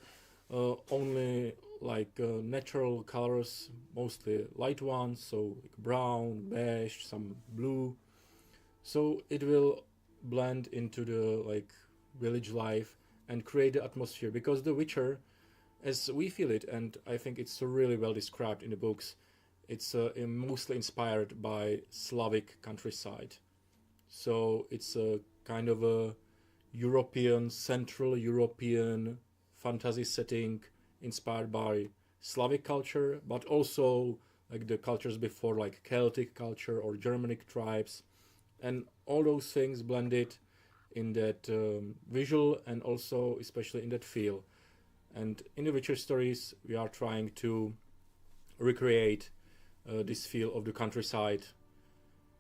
only like natural colors, mostly light ones, so like brown, beige, some blue. So it will blend into the like village life and create the atmosphere, because The Witcher, as we feel it, and I think it's really well described in the books, it's mostly inspired by Slavic countryside. So it's a kind of a Central European fantasy setting inspired by Slavic culture, but also like the cultures before, like Celtic culture or Germanic tribes, and all those things blended in that visual and also especially in that feel. And in the Witcher stories, we are trying to recreate this feel of the countryside,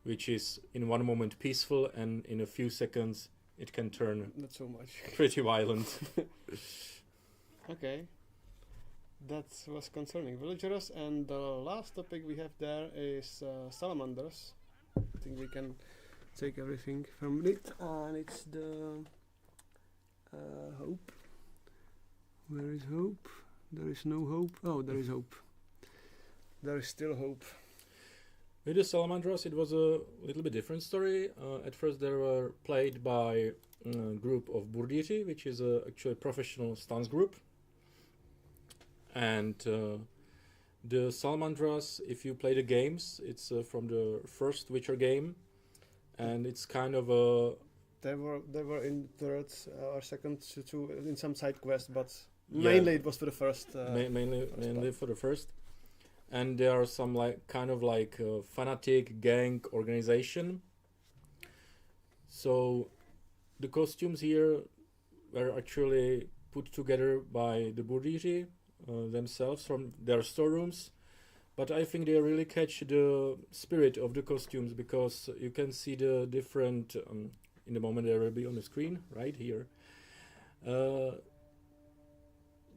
which is in one moment peaceful and in a few seconds it can turn not so much pretty violent. Okay, that was concerning villagers, and the last topic we have there is salamanders. I think we can take everything from it, and it's the hope. Where is hope? There is no hope. Oh, there is hope. There is still hope. With the Salamandras, it was a little bit different story. At first, they were played by a group of Burdiri, which is actually a professional stance group. And the Salamandras, if you play the games, it's from the first Witcher game, and it's kind of a. They were in third or second to in some side quest, but mainly it was for the first. Mainly for the first. And there are some kind of fanatic gang organization. So the costumes here were actually put together by the Burdiri themselves from their storerooms. But I think they really catch the spirit of the costumes, because you can see the different, in the moment they will be on the screen, right here.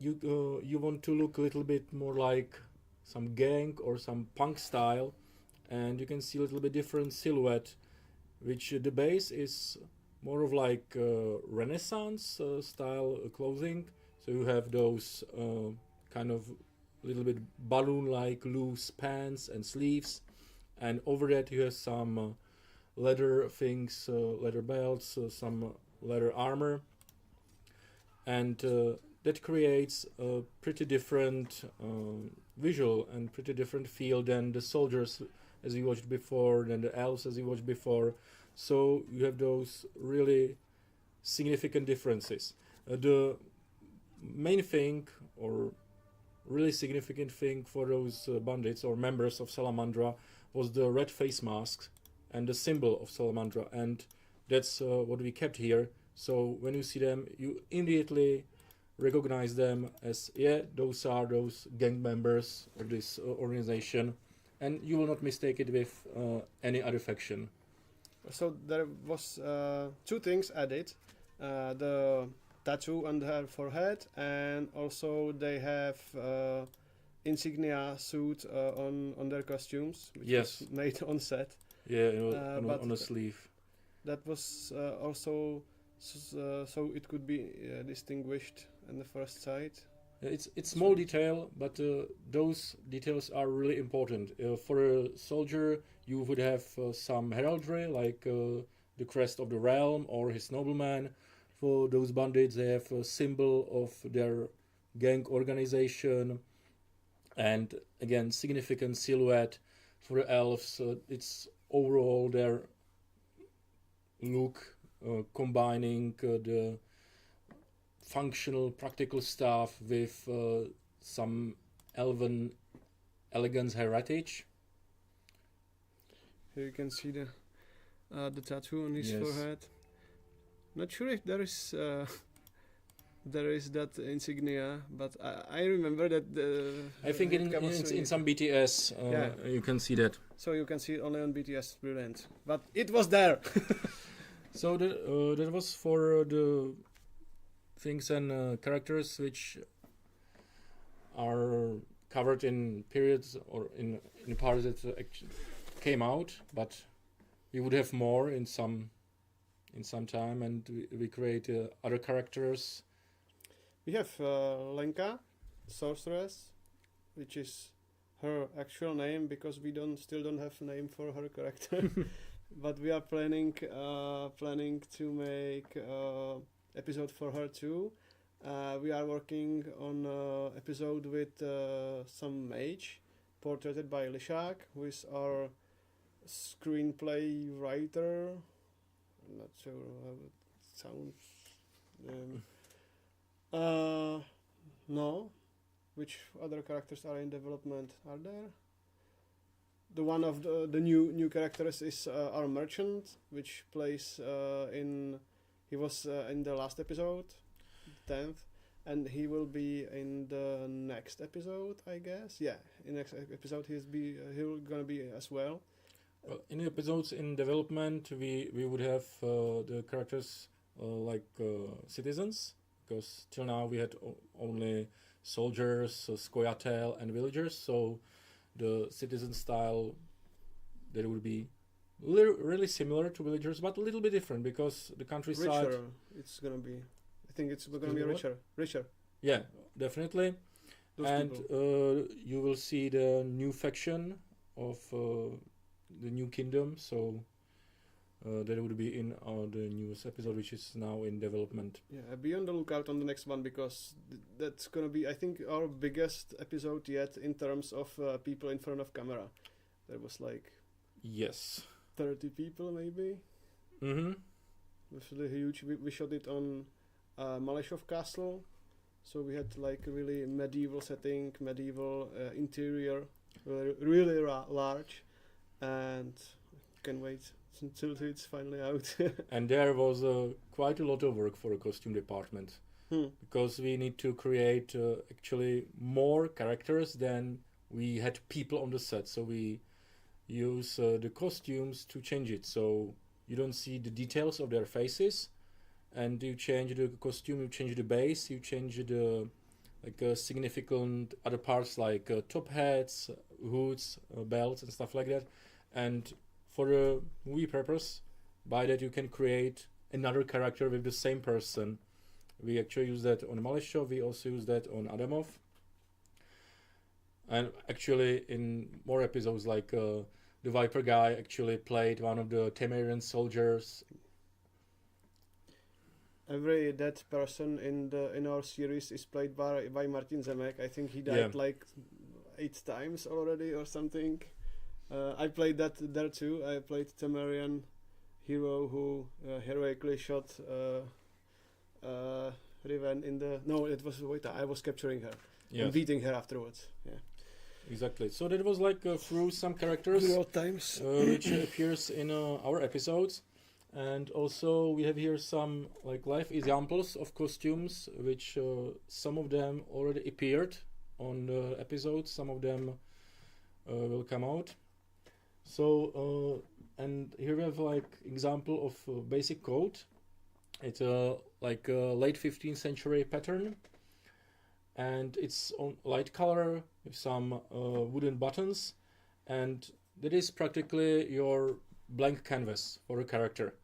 You want to look a little bit more like some gang or some punk style, and you can see a little bit different silhouette, which the base is more of like Renaissance style clothing. So you have those kind of little bit balloon-like loose pants and sleeves, and over that you have some leather things, leather belts, some leather armor, and that creates a pretty different visual and pretty different feel than the soldiers as you watched before, than the elves as you watched before. So you have those really significant differences. The main thing, or really significant thing for those bandits or members of Salamandra, was the red face mask and the symbol of Salamandra, and that's what we kept here. So when you see them, you immediately recognize them as, those are those gang members of this organization, and you will not mistake it with any other faction. So there was two things added: the tattoo on their forehead, and also they have insignia suit on their costumes, which was made on set. Yeah, on a sleeve. That was also so it could be distinguished in the first sight. It's small detail, but those details are really important. For a soldier, you would have some heraldry, like the crest of the realm or his nobleman. For those bandits, they have a symbol of their gang organization, and again, significant silhouette. For the elves, it's overall their look, combining the functional, practical stuff with some elven elegance heritage. Here you can see the tattoo on his forehead. Not sure if there is that insignia, but I remember that. I think in some BTS you can see that. So you can see it only on BTS, brilliant. But it was there. So that was for the things and characters which are covered in periods or in parts that came out, but we would have more in some time, and we create other characters. We have Lenka, sorceress, which is her actual name, because we still don't have a name for her character. But we are planning to make episode for her too. We are working on episode with some mage, portrayed by Lishak, who is our screenplay writer. I'm not sure how it sounds. No. Which other characters are in development? Are there? The one of the new characters is our merchant, which plays in. He was in the last episode, 10th, and he will be in the next episode, I guess. Yeah, in next episode he'll gonna be as well. Well, in the episodes in development, we would have the characters like citizens, because till now we had only soldiers, scoia'tael, and villagers. So the citizen style, that would be really similar to villagers, but a little bit different, because the countryside. Richer. It's gonna be. I think it's gonna be richer. Yeah, definitely. Those and people. You will see the new faction of the new kingdom. So that would be in the newest episode, which is now in development. Yeah, be on the lookout on the next one, because that's gonna be, I think, our biggest episode yet in terms of people in front of camera. There was like Yes. 30 people maybe. Mm-hmm. It was really huge. We shot it on Malešov Castle, so we had like a really medieval setting, medieval interior, really large, and can wait until it's finally out. And there was quite a lot of work for a costume department, because we need to create actually more characters than we had people on the set. So we use the costumes to change it. So you don't see the details of their faces, and you change the costume, you change the base, you change the significant other parts like top hats, hoods, belts, and stuff like that. And for the movie purpose, by that you can create another character with the same person. We actually use that on Malešov, we also use that on Adamov. And actually in more episodes, like the Viper guy actually played one of the Temerian soldiers. Every dead person in our series is played by Martin Zemek. I think he died like 8 times already or something. I played that there too. I played Temerian hero who heroically shot Riven in the... No, it was Vojta. I was capturing her and beating her afterwards. Yeah. Exactly. So that was like through some characters Good old times. which appears in our episodes. And also we have here some like live examples of costumes, which some of them already appeared on the episodes, some of them will come out. So and here we have like example of basic coat. It's like a late 15th century pattern, and it's on light color with some wooden buttons, and that is practically your blank canvas for a character.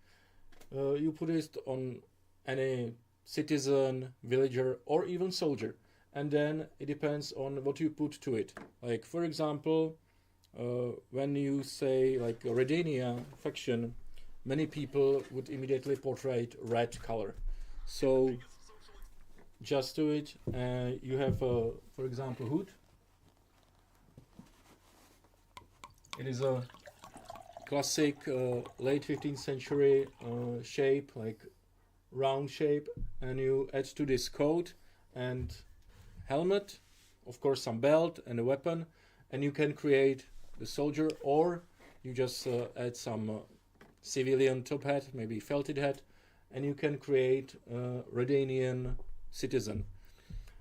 You put it on any citizen, villager, or even soldier, and then it depends on what you put to it. Like for example, when you say like a Redania faction, many people would immediately portray red color. So just do it. You have, for example, hood. It is a classic late 15th century shape, like round shape, and you add to this coat and helmet, of course some belt and a weapon, and you can create the soldier, or you just add some civilian top hat, maybe felted hat, and you can create a Redanian citizen.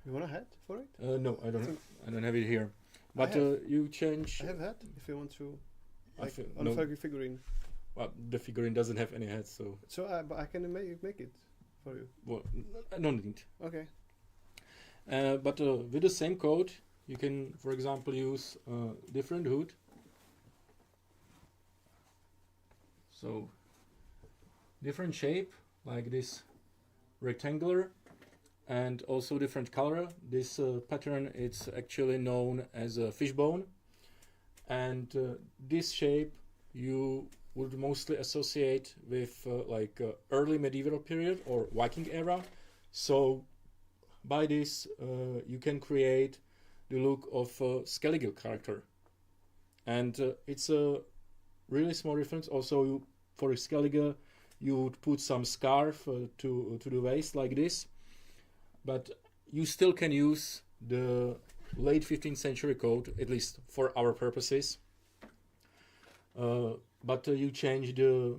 You want a hat for it? No, I don't have it here. But you change. I have a hat if you want to. Like no. a figurine. Well, the figurine doesn't have any head, so. So but I can make it for you. Well, I don't need. Okay. But with the same coat, you can, for example, use different hood. So, different shape, like this rectangular, and also different color. This pattern, it's actually known as a fishbone. And this shape you would mostly associate with early medieval period or Viking era. So by this you can create the look of a Skellige character. and it's a really small difference. Also, for Skellige, you would put some scarf to the waist like this, but you still can use the late 15th century code, at least for our purposes. But you change the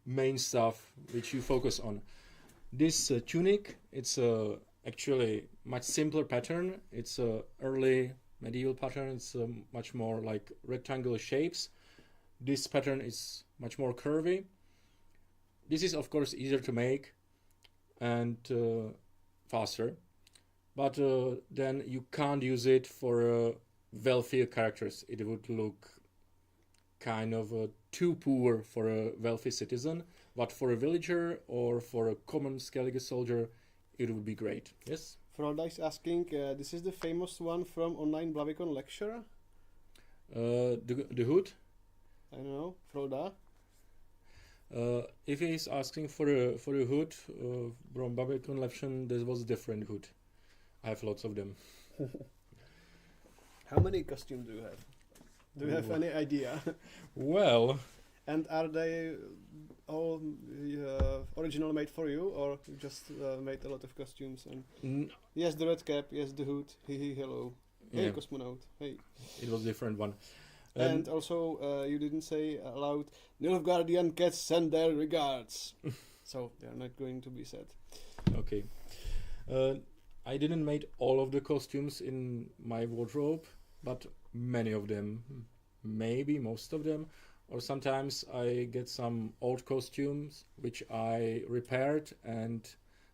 main stuff which you focus on. This tunic, it's actually much simpler pattern. It's a early medieval pattern. It's much more like rectangular shapes. This pattern is much more curvy. This is of course easier to make and faster, but then you can't use it for wealthier characters. It would look kind of too poor for a wealthy citizen, but for a villager or for a common Skellige soldier, it would be great. Yes? Froda is asking, this is the famous one from online Blavicon lecture? The hood? I don't know, Froda? If he's asking for a hood from Blavicon lecture, there was a different hood. I have lots of them. How many costumes do you have? Do you have any idea? Well... And are they all original made for you, or you just made a lot of costumes? And yes, the red cap, yes, the hood, hello. Hey, Yeah. cosmonaut, hey. It was a different one. And also, you didn't say aloud, Nilfgaardian cats send their regards. So, they are not going to be said. Okay. I didn't make all of the costumes in my wardrobe, but many of them, maybe most of them. Or sometimes I get some old costumes which I repaired and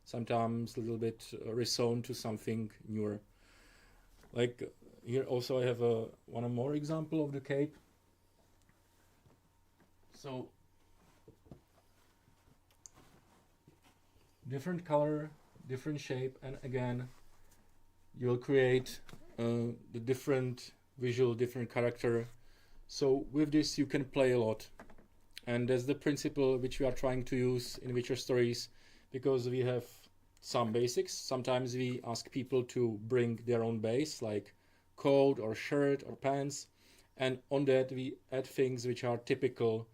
sometimes a little bit resewn to something newer. Like here also I have one more example of the cape. So different color, different shape, and again you'll create the different visual, different character. So with this you can play a lot, and that's the principle which we are trying to use in Witcher stories, because we have some basics. Sometimes we ask people to bring their own base, like coat or shirt or pants, and on that we add things which are typical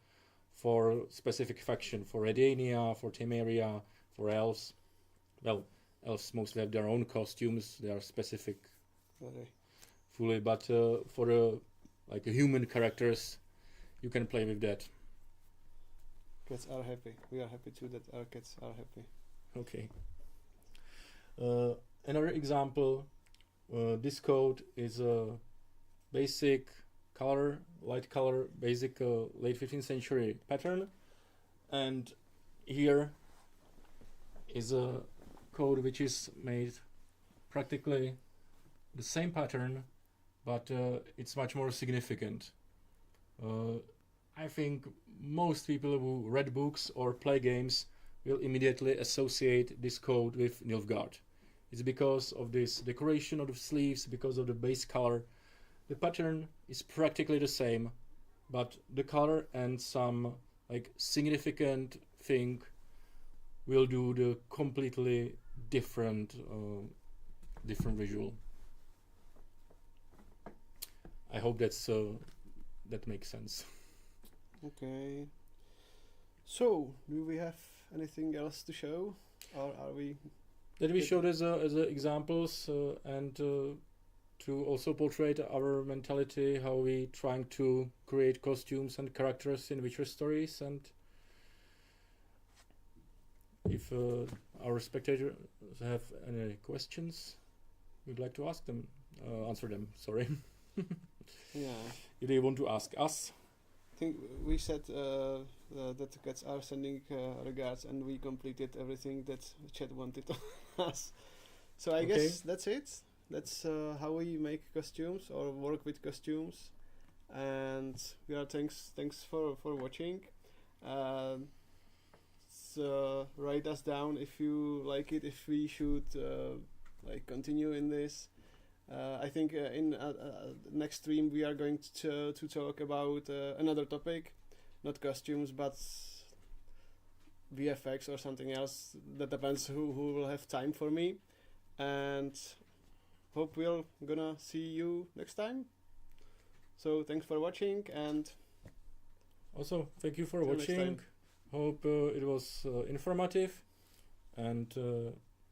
for specific faction, for Redania, for Temeria, for elves. Well, elves mostly have their own costumes, they are specific fully, but for like human characters, you can play with that. Cats are happy. We are happy too that our cats are happy. Okay. Another example, this coat is a basic color, light color, basic late 15th century pattern, and here is a coat which is made practically the same pattern, but it's much more significant. I think most people who read books or play games will immediately associate this coat with Nilfgaard. It's because of this decoration of the sleeves, because of the base color. The pattern is practically the same, but the color and some like significant thing will do the completely different visual. I hope that makes sense. Okay. So, do we have anything else to show, or are we? That we showed as examples and to also portray our mentality, how we trying to create costumes and characters in Witcher stories, and if our spectators have any questions, we'd like to answer them. Sorry. Yeah. If they want to ask us. I think we said that the cats are sending regards, and we completed everything that chat wanted of us. So I guess that's it. That's how we make costumes or work with costumes. And yeah, thanks for watching. So write us down if you like it, if we should like continue in this. I think in next stream we are going to talk about another topic, not costumes but VFX or something else. That depends who will have time for me, and hope we're gonna see you next time. So thanks for watching, and also thank you for till next watching. time. Hope it was informative, and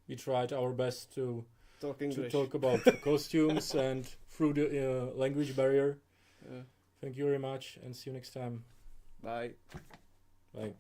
we tried our best to Talk English. talk about costumes and through the language barrier. Thank you very much, and see you next time. Bye. Bye.